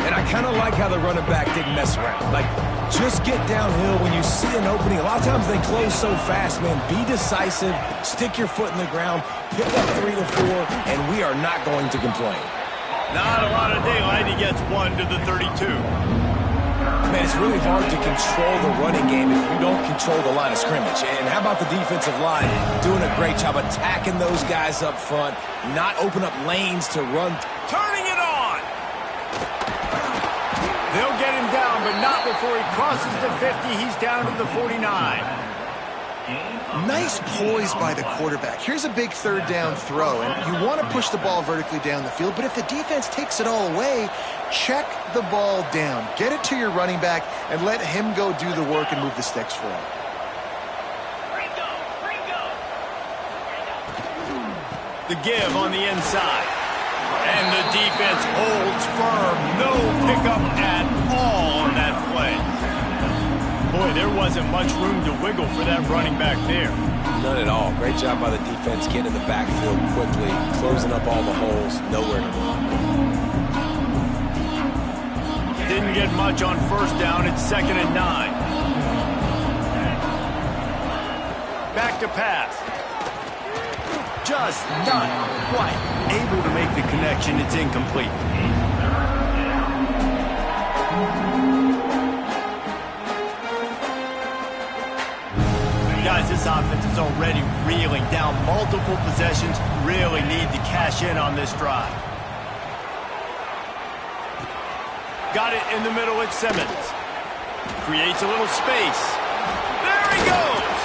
And I kind of like how the running back didn't mess around. Like, just get downhill when you see an opening. A lot of times they close so fast, man. Be decisive, stick your foot in the ground, pick up 3 to 4, and we are not going to complain. Not a lot of daylight. He gets 1 to the 32. Man, it's really hard to control the running game if you don't control the line of scrimmage. And how about the defensive line doing a great job attacking those guys up front, not open up lanes to run. Turning it on. They'll get him down, but not before he crosses the 50. He's down to the 49. Nice poise by the quarterback. Here's a big third down throw, and you want to push the ball vertically down the field, but if the defense takes it all away, check the ball down. Get it to your running back and let him go do the work and move the sticks for him. The give on the inside. And the defense holds firm. No pickup at all on that play. Boy, there wasn't much room to wiggle for that running back there. None at all. Great job by the defense getting in the backfield quickly, closing up all the holes, nowhere to run. Didn't get much on first down. It's 2nd and 9. Back to pass. Just not quite able to make the connection. It's incomplete. Guys, this offense is already reeling down multiple possessions. Really need to cash in on this drive. Got it in the middle with Simmons. Creates a little space. There he goes!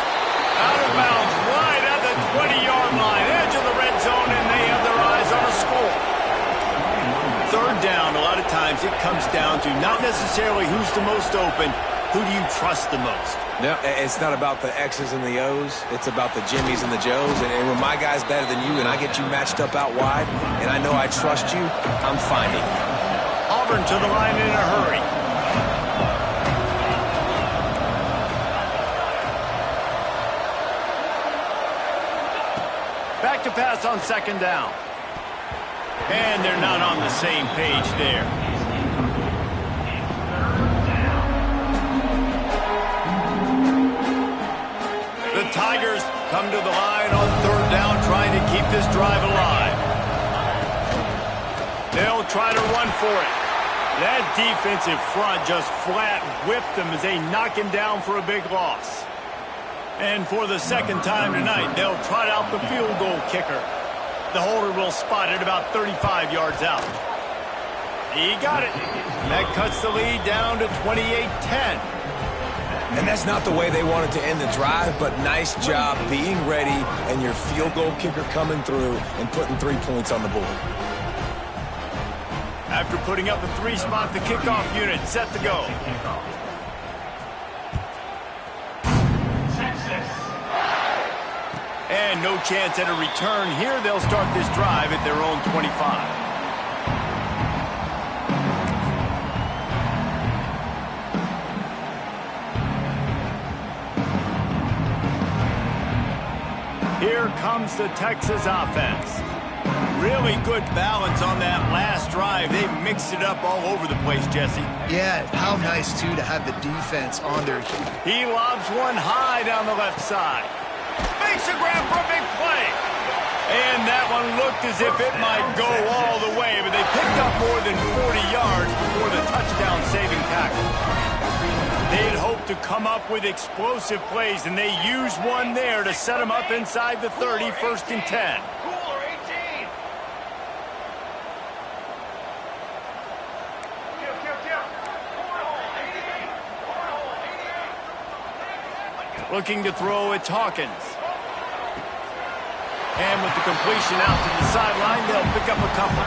Out of bounds, right at the 20-yard line. Edge of the red zone, and they have their eyes on a score. Third down, a lot of times times it comes down to not necessarily who's the most open, who do you trust the most? No, it's not about the X's and the O's. It's about the Jimmies and the Joes. And when my guy's better than you and I get you matched up out wide and I know I trust you, I'm finding you. Auburn to the line in a hurry. Back to pass on second down. And they're not on the same page there. The Tigers come to the line on third down, trying to keep this drive alive. They'll try to run for it. That defensive front just flat whipped them as they knock him down for a big loss. And for the second time tonight, they'll trot out the field goal kicker. The holder will spot it about 35 yards out. He got it. That cuts the lead down to 28-10. And that's not the way they wanted to end the drive, but nice job being ready and your field goal kicker coming through and putting 3 points on the board. After putting up a 3-spot, the kickoff unit set to go. And no chance at a return here. They'll start this drive at their own 25. Here comes the Texas offense. Really good balance on that last drive. They mixed it up all over the place, Jesse. Yeah, how nice, too, to have the defense on their heels. He lobs one high down the left side. Makes a grab for a big play. And that one looked as if it might go all the way, but they picked up more than 40 yards before the touchdown-saving tackle. They'd hoped to come up with explosive plays, and they used one there to set them up inside the 30, 1st and 10. Looking to throw, it's Hawkins. And with the completion out to the sideline, they'll pick up a couple.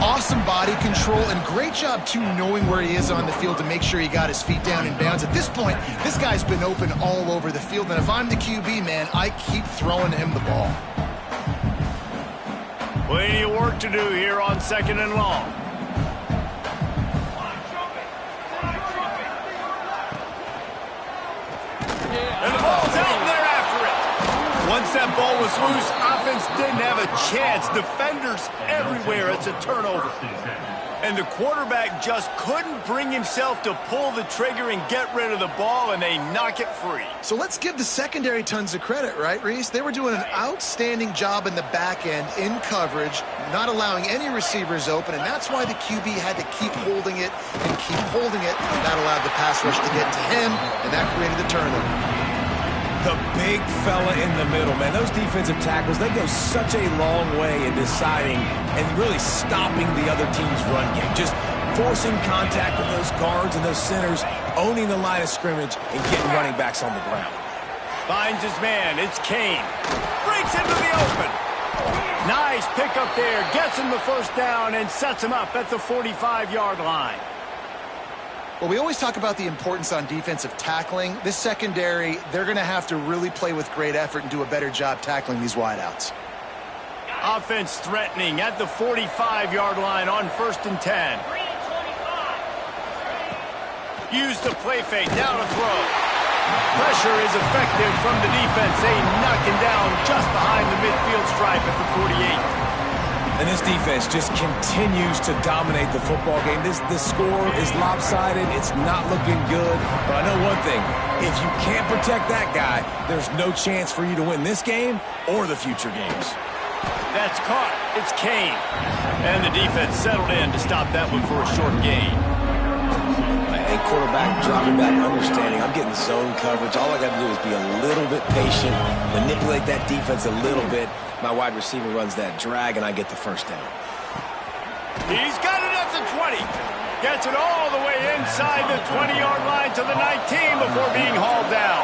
Awesome body control and great job, too, knowing where he is on the field to make sure he got his feet down in bounds. At this point, this guy's been open all over the field, and if I'm the QB, man, I keep throwing him the ball. Plenty of work to do here on 2nd and long. And the ball's out, and they're after it. Once that ball was loose, offense didn't have a chance. Defenders everywhere. It's a turnover. And the quarterback just couldn't bring himself to pull the trigger and get rid of the ball, and they knock it free. So let's give the secondary tons of credit, right, Reese? They were doing an outstanding job in the back end, in coverage, not allowing any receivers open, and that's why the QB had to keep holding it and keep holding it. That allowed the pass rush to get to him, and that created the turnover. The big fella in the middle, man. Those defensive tackles, they go such a long way in deciding and really stopping the other team's run game. Just forcing contact with those guards and those centers, owning the line of scrimmage, and getting running backs on the ground. Finds his man. It's Kane. Breaks into the open. Nice pickup there. Gets him the first down and sets him up at the 45-yard line. Well, we always talk about the importance on defensive tackling. This secondary, they're going to have to really play with great effort and do a better job tackling these wideouts. Offense threatening at the 45-yard line on 1st and 10. Use the play fake. Down to throw. Pressure is effective from the defense. They knock him down just behind the midfield stripe at the 48. And this defense just continues to dominate the football game. This score is lopsided. It's not looking good. But I know one thing. If you can't protect that guy, there's no chance for you to win this game or the future games. That's caught. It's Kane. And the defense settled in to stop that one for a short gain. And quarterback dropping back, understanding I'm getting zone coverage. All I got to do is be a little bit patient, manipulate that defense a little bit. My wide receiver runs that drag, and I get the first down. He's got it at the 20. Gets it all the way inside the 20-yard line to the 19 before being hauled down.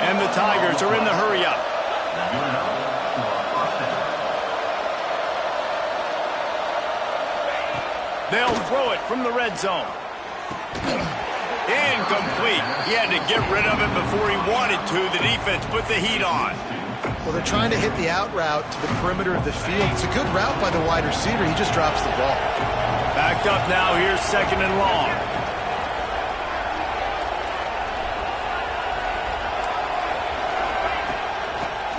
And the Tigers are in the hurry-up. They'll throw it from the red zone. Incomplete. He had to get rid of it before he wanted to. The defense put the heat on. Well, they're trying to hit the out route to the perimeter of the field. It's a good route by the wide receiver. He just drops the ball. Backed up now. Here's 2nd and long.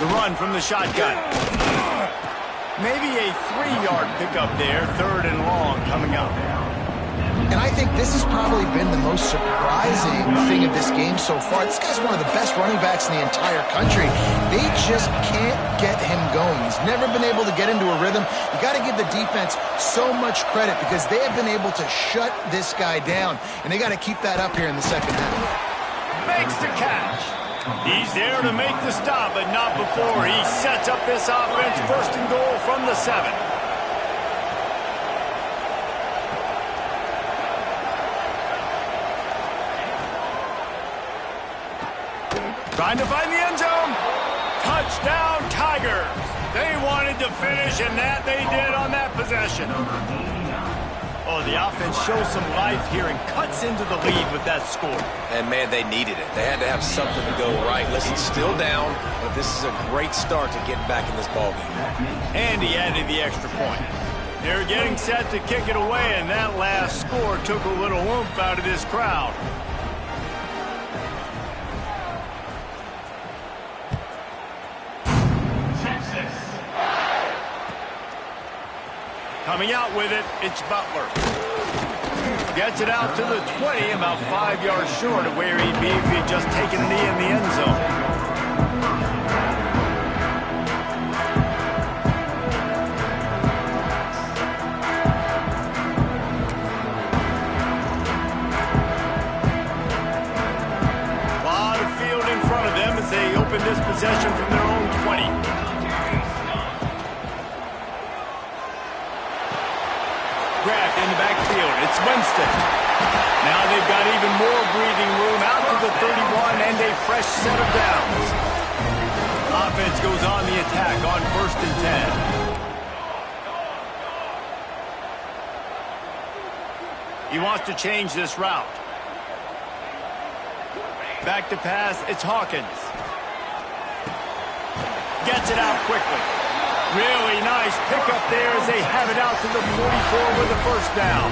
The run from the shotgun. Maybe a 3-yard pickup there. 3rd and long coming up. And I think this has probably been the most surprising thing of this game so far. This guy's one of the best running backs in the entire country. They just can't get him going. He's never been able to get into a rhythm. You got to give the defense so much credit because they have been able to shut this guy down. And they got to keep that up here in the second half. Makes the catch. He's there to make the stop, but not before he sets up this offense. 1st and goal from the 7. Trying to find the end zone. Touchdown, Tigers. They wanted to finish, and that they did on that possession. Oh, the offense shows some life here and cuts into the lead with that score. And, man, they needed it. They had to have something to go right. Listen, still down, but this is a great start to getting back in this ballgame. And he added the extra point. They're getting set to kick it away, and that last score took a little oomph out of this crowd. Coming out with it, it's Butler. Gets it out to the 20, about 5 yards short of where he'd be if he'd just taken a knee in the end zone. A lot of field in front of them as they open this possession from their own 20. Grabbed in the backfield. It's Winston. Now they've got even more breathing room out to the 31 and a fresh set of downs. Offense goes on the attack on 1st and 10. He wants to change this route. Back to pass. It's Hawkins. Gets it out quickly. Really nice pickup there as they have it out to the 44 with a 1st down.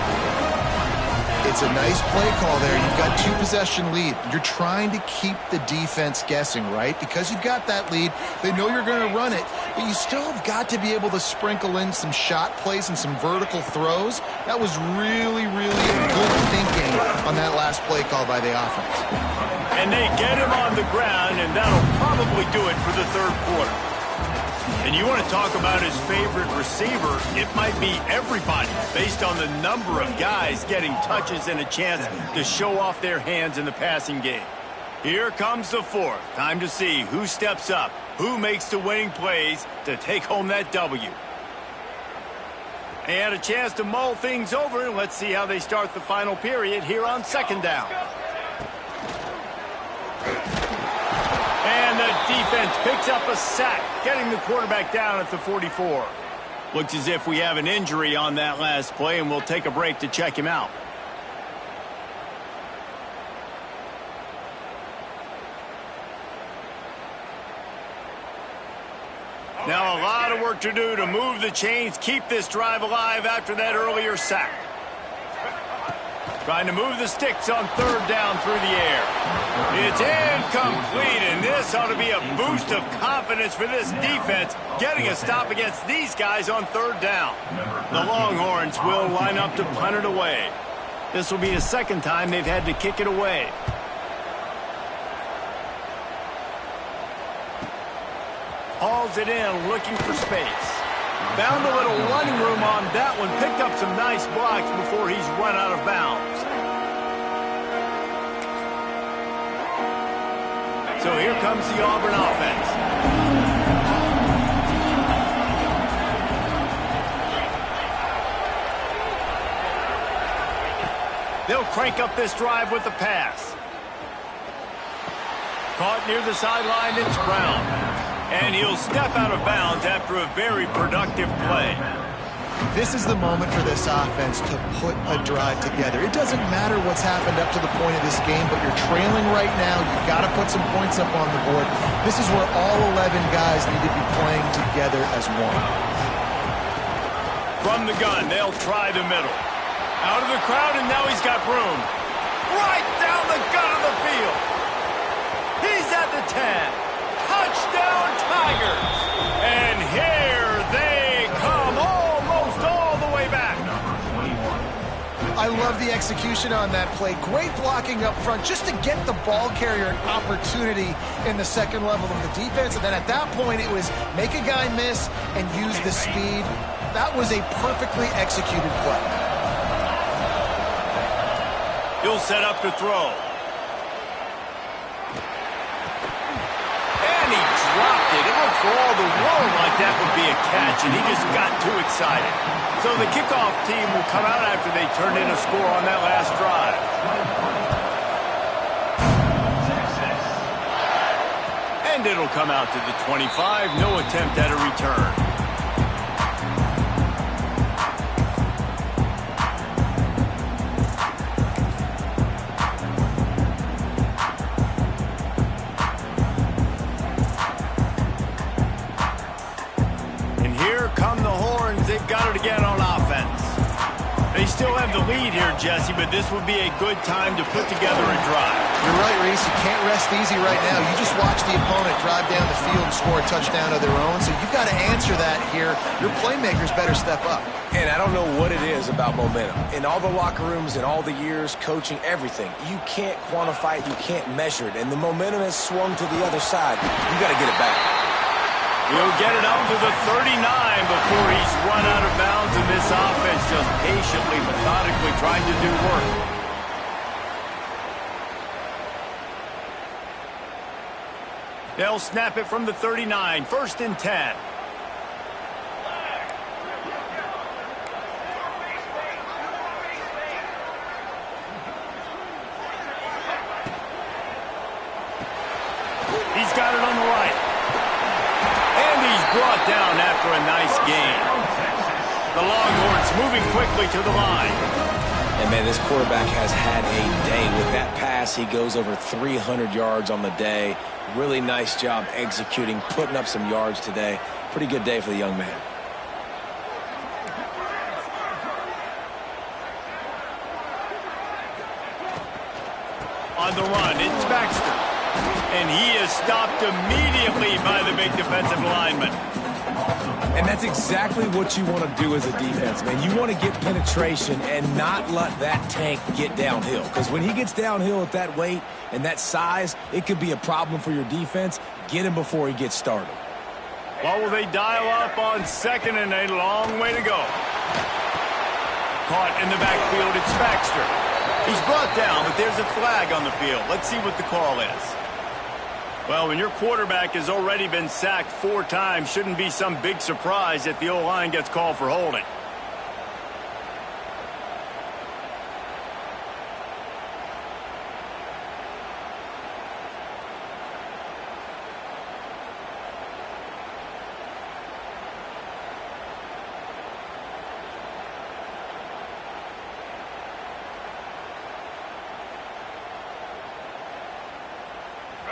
It's a nice play call there. You've got 2-possession lead. You're trying to keep the defense guessing, right? Because you've got that lead, they know you're going to run it, but you still have got to be able to sprinkle in some shot plays and some vertical throws. That was really, really good thinking on that last play call by the offense. And they get him on the ground, and that'll probably do it for the 3rd quarter. And you want to talk about his favorite receiver, it might be everybody based on the number of guys getting touches and a chance to show off their hands in the passing game. Here comes the 4th. Time to see who steps up, who makes the winning plays to take home that W. And a chance to mull things over, and let's see how they start the final period here on 2nd down. And the defense picks up a sack, getting the quarterback down at the 44. Looks as if we have an injury on that last play, and we'll take a break to check him out. Now a lot of work to do to move the chains, keep this drive alive after that earlier sack. Trying to move the sticks on 3rd down through the air. It's incomplete, and this ought to be a boost of confidence for this defense, getting a stop against these guys on 3rd down. The Longhorns will line up to punt it away. This will be the 2nd time they've had to kick it away. Hauls it in, looking for space. Found a little running room on that one. Picked up some nice blocks before he's run out of bounds. So here comes the Auburn offense. They'll crank up this drive with the pass. Caught near the sideline, it's Brown. And he'll step out of bounds after a very productive play. This is the moment for this offense to put a drive together. It doesn't matter what's happened up to the point of this game, but you're trailing right now. You've got to put some points up on the board. This is where all 11 guys need to be playing together as one. From the gun, they'll try the middle. Out of the crowd, and now he's got room. Right down the gut of the field. He's at the 10. Touchdown, Tigers. And here they come, almost all the way back. I love the execution on that play. Great blocking up front just to get the ball carrier an opportunity in the second level of the defense. And then at that point, it was make a guy miss and use the speed. That was a perfectly executed play. He'll set up to throw. And he dropped it. It looked for all the world like that would be a catch, and he just got too excited. So the kickoff team will come out after they turned in a score on that last drive. And it'll come out to the 25. No attempt at a return. Got it again on offense. They still have the lead here, Jesse, but this would be a good time to put together a drive. You're right, Reese. You can't rest easy right now. You just watch the opponent drive down the field and score a touchdown of their own, so you've got to answer that here. Your playmakers better step up. And I don't know what it is about momentum. In all the locker rooms, in all the years, coaching, everything, you can't quantify it, you can't measure it, and the momentum has swung to the other side. You got to get it back. He'll get it up to the 39 before he's run out of bounds, and this offense just patiently, methodically trying to do work. They'll snap it from the 39, 1st and 10. He's got it on the right. And he's brought down after a nice gain. The Longhorns moving quickly to the line. And, man, this quarterback has had a day. With that pass, he goes over 300 yards on the day. Really nice job executing, putting up some yards today. Pretty good day for the young man. On the run, it's Baxter. And he is stopped immediately by the big defensive lineman. And that's exactly what you want to do as a defense, man. You want to get penetration and not let that tank get downhill. Because when he gets downhill at that weight and that size, it could be a problem for your defense. Get him before he gets started. Well, will they dial up on 2nd and a long way to go? Caught in the backfield, it's Baxter. He's brought down, but there's a flag on the field. Let's see what the call is. Well, when your quarterback has already been sacked 4 times, shouldn't be some big surprise if the O-line gets called for holding.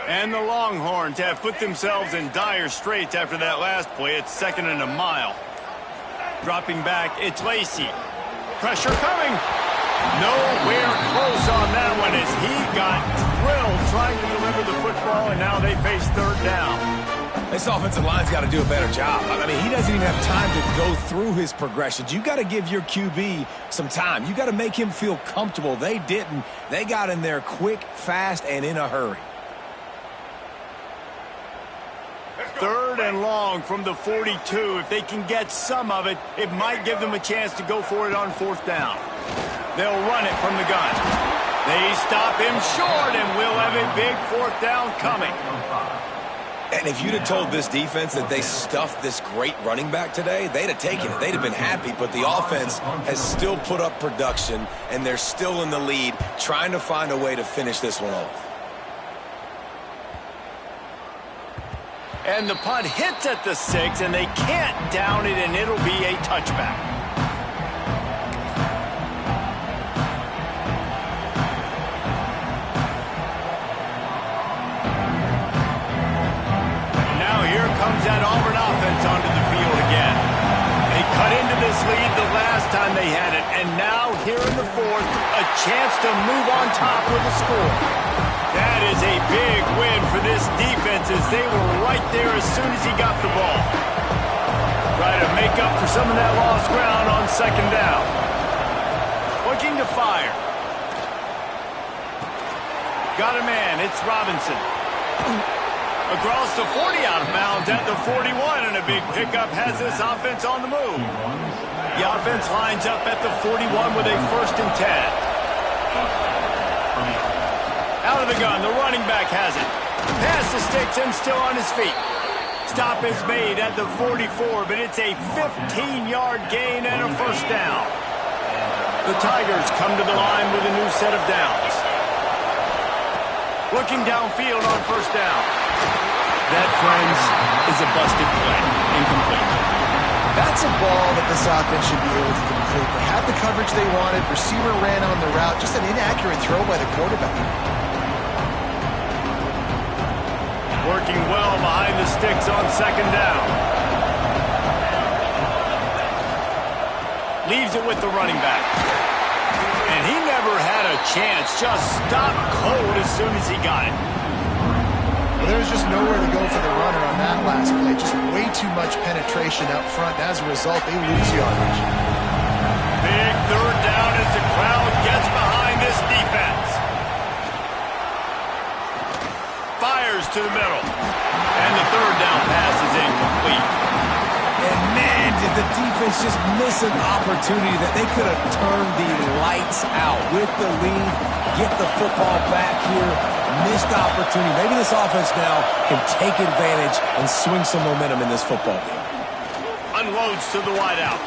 And the Longhorns have put themselves in dire straits after that last play. It's 2nd and a mile. Dropping back, it's Lacey. Pressure coming. Nowhere close on that one as he got drilled trying to deliver the football, and now they face 3rd down. This offensive line's got to do a better job. I mean, he doesn't even have time to go through his progressions. You got to give your QB some time. You got to make him feel comfortable. They didn't. They got in there quick, fast, and in a hurry. 3rd and long from the 42. If they can get some of it, it might give them a chance to go for it on 4th down. They'll run it from the gun. They stop him short, and we'll have a big 4th down coming. And if you'd have told this defense that they stuffed this great running back today, they'd have taken it. They'd have been happy, but the offense has still put up production, and they're still in the lead, trying to find a way to finish this one off. And the punt hits at the 6, and they can't down it, and it'll be a touchback. that Auburn offense onto the field again. They cut into this lead the last time they had it, and now here in the fourth, a chance to move on top with a score. That is a big win for this defense as they were right there as soon as he got the ball. Try to make up for some of that lost ground on second down. Looking to fire. Got a man, it's Robinson. Across the 40, out of bounds at the 41, and a big pickup has this offense on the move. The offense lines up at the 41 with a 1st and 10. Out of the gun, the running back has it. Pass the sticks and still on his feet. Stop is made at the 44, but it's a 15-yard gain and a 1st down. The Tigers come to the line with a new set of downs. Looking downfield on 1st down. That, friends, is a busted play. Incomplete. That's a ball that this offense should be able to complete. They had the coverage they wanted. Receiver ran on the route. Just an inaccurate throw by the quarterback. Working well behind the sticks on 2nd down. Leaves it with the running back. And he never had a chance. Just stopped cold as soon as he got it. Well, there's just nowhere to go for the runner on that last play. Just way too much penetration up front. And as a result, they lose yardage. Big 3rd down as the crowd gets behind this defense. Fires to the middle. And the 3rd down pass is incomplete. And man, did the defense just miss an opportunity that they could have turned the lights out with the lead, get the football back here. Missed opportunity. Maybe this offense now can take advantage and swing some momentum in this football game. Unloads to the wideout.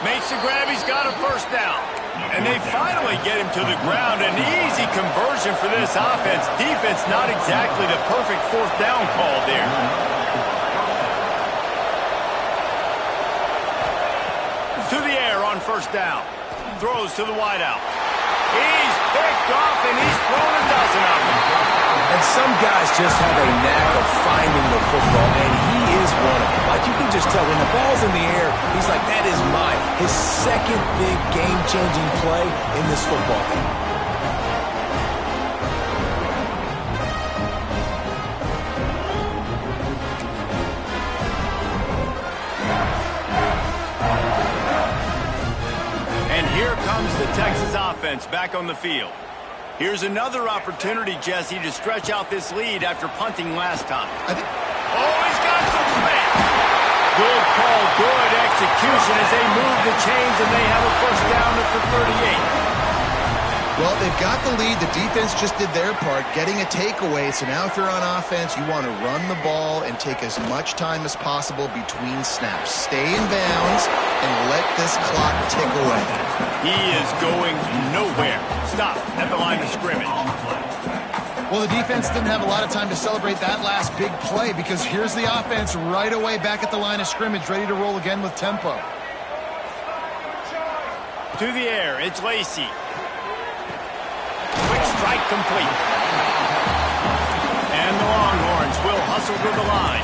Makes the grab. He's got a 1st down. And they finally get him to the ground. An easy conversion for this offense. Defense not exactly the perfect 4th down call there. To the air on 1st down. Throws to the wideout. He's picked off and he's thrown a dozen of them. And some guys just have a knack of finding the football, and he is one of them. Like, you can just tell when the ball's in the air, he's like, that is mine. His 2nd big game-changing play in this football game. And here comes the Texas offense back on the field. Here's another opportunity, Jesse, to stretch out this lead after punting last time. Oh, he's got some space. Good call, good execution as they move the chains and they have a 1st down at the 38. Well, they've got the lead. The defense just did their part, getting a takeaway. So now if you're on offense, you want to run the ball and take as much time as possible between snaps. Stay in bounds and let this clock tick away. He is going nowhere. Stop at the line of scrimmage. Well, the defense didn't have a lot of time to celebrate that last big play because here's the offense right away back at the line of scrimmage, ready to roll again with tempo. To the air, it's Lacey. Quick strike complete. And the Longhorns will hustle to the line.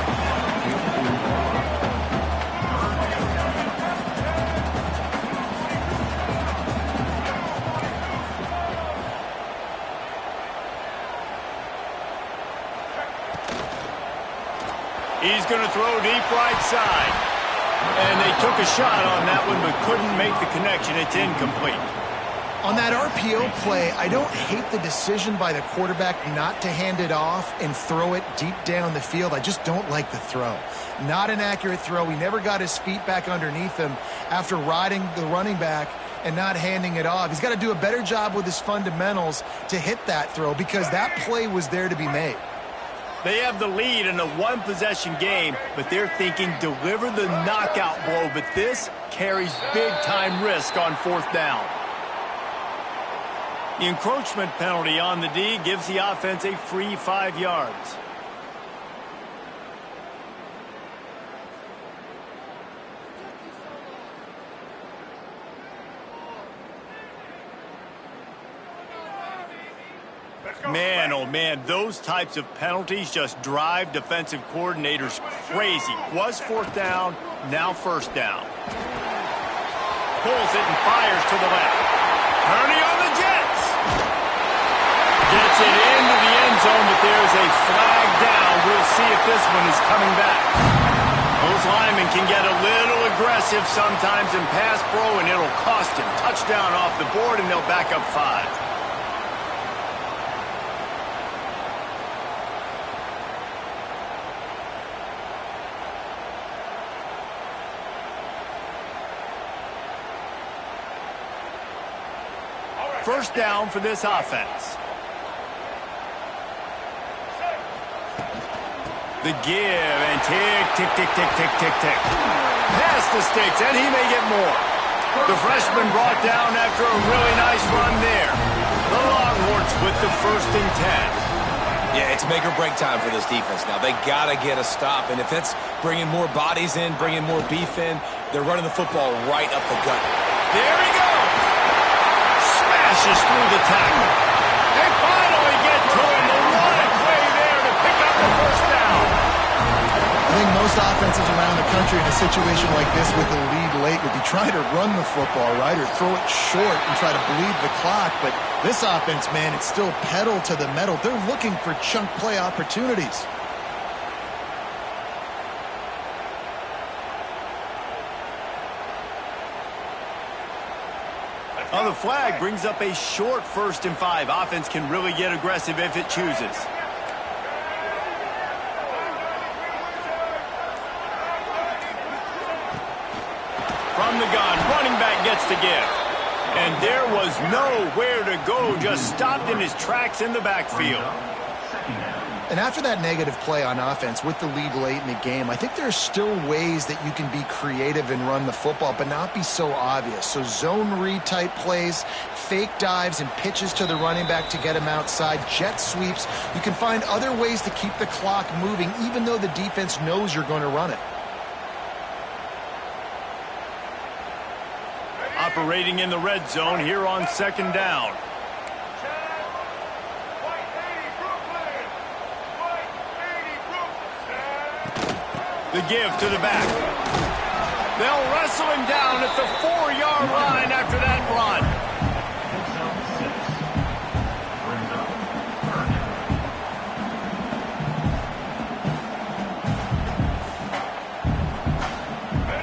He's going to throw deep right side. And they took a shot on that one but couldn't make the connection. It's incomplete. On that RPO play, I don't hate the decision by the quarterback not to hand it off and throw it deep down the field. I just don't like the throw. Not an accurate throw. He never got his feet back underneath him after riding the running back and not handing it off. He's got to do a better job with his fundamentals to hit that throw because that play was there to be made. They have the lead in a one-possession game, but they're thinking deliver the knockout blow. But this carries big-time risk on 4th down. The encroachment penalty on the D gives the offense a free 5 yards. Man, oh man, those types of penalties just drive defensive coordinators crazy. Was fourth down, now first down. Pulls it and fires to the left. Purdy on the Jets. Gets it into the end zone, but there's a flag down. We'll see if this one is coming back. Those linemen can get a little aggressive sometimes in pass pro, and it'll cost him. Touchdown off the board, and they'll back up 5. First down for this offense. The give and tick, tick, tick, tick, tick, tick, tick. Past the sticks, and he may get more. The freshman brought down after a really nice run there. The Longhorns with the 1st and 10. Yeah, it's make or break time for this defense now. They got to get a stop, and if it's bringing more bodies in, bringing more beef in, they're running the football right up the gut. There he goes. Smashes through the tackle. They finally get to him. The right way there to pick up the first down. I think most offenses around the country in a situation like this with the lead late would be trying to run the football, right, or throw it short and try to bleed the clock. But this offense, man, it's still pedal to the metal. They're looking for chunk play opportunities. Oh, the flag brings up a short 1st and 5. Offense can really get aggressive if it chooses. From the gun, running back gets to give. And there was nowhere to go, just stopped in his tracks in the backfield. And after that negative play on offense with the lead late in the game, I think there are still ways that you can be creative and run the football, but not be so obvious. So zone read type plays, fake dives and pitches to the running back to get him outside, jet sweeps. You can find other ways to keep the clock moving, even though the defense knows you're going to run it. Operating in the red zone here on 2nd down. The give to the back. They'll wrestle him down at the 4-yard line after that run.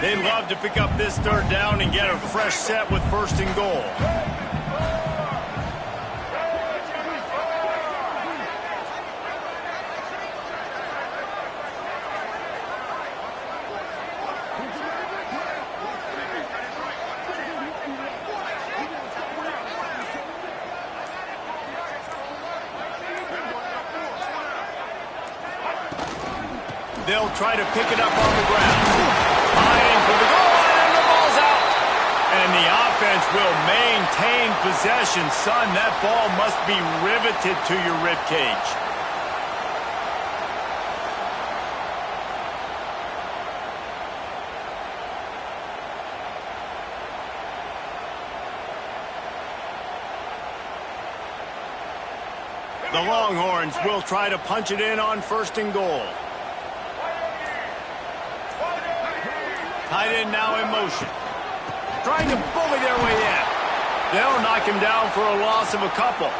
They'd love to pick up this 3rd down and get a fresh set with 1st and goal. They'll try to pick it up on the ground. Eyeing for the goal line, and the ball's out. And the offense will maintain possession. Son, that ball must be riveted to your ribcage. The Longhorns will try to punch it in on 1st and goal. Tight end now in motion. Trying to bully their way in. They'll knock him down for a loss of a couple.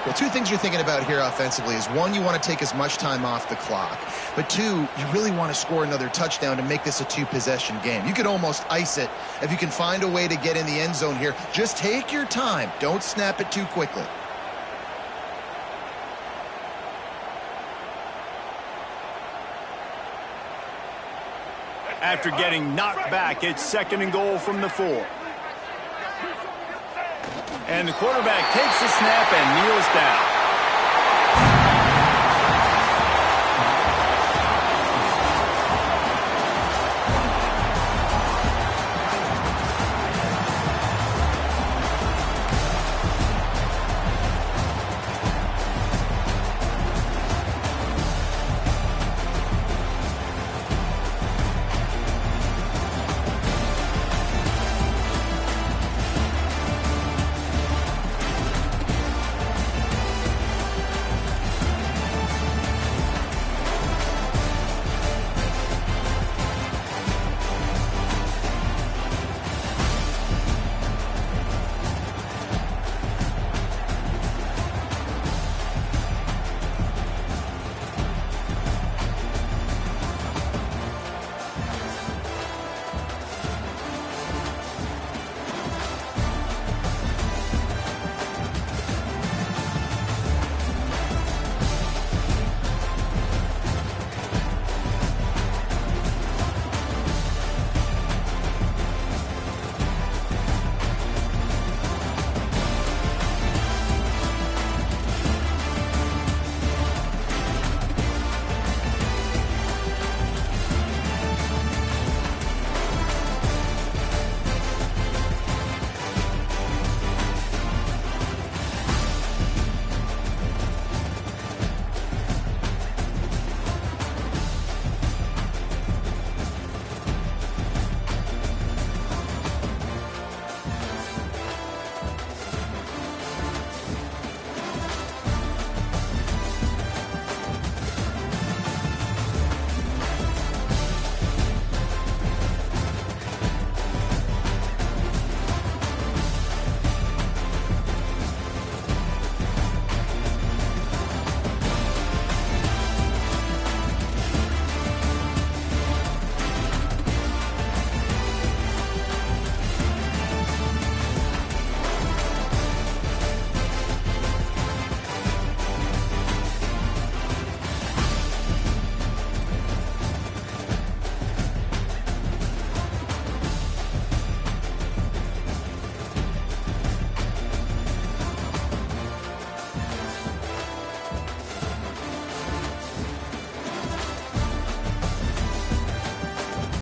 Well, 2 things you're thinking about here offensively is, 1, you want to take as much time off the clock. But 2, you really want to score another touchdown to make this a 2-possession game. You could almost ice it if you can find a way to get in the end zone here. Just take your time. Don't snap it too quickly. After getting knocked back, it's 2nd and goal from the 4. And the quarterback takes the snap and kneels down.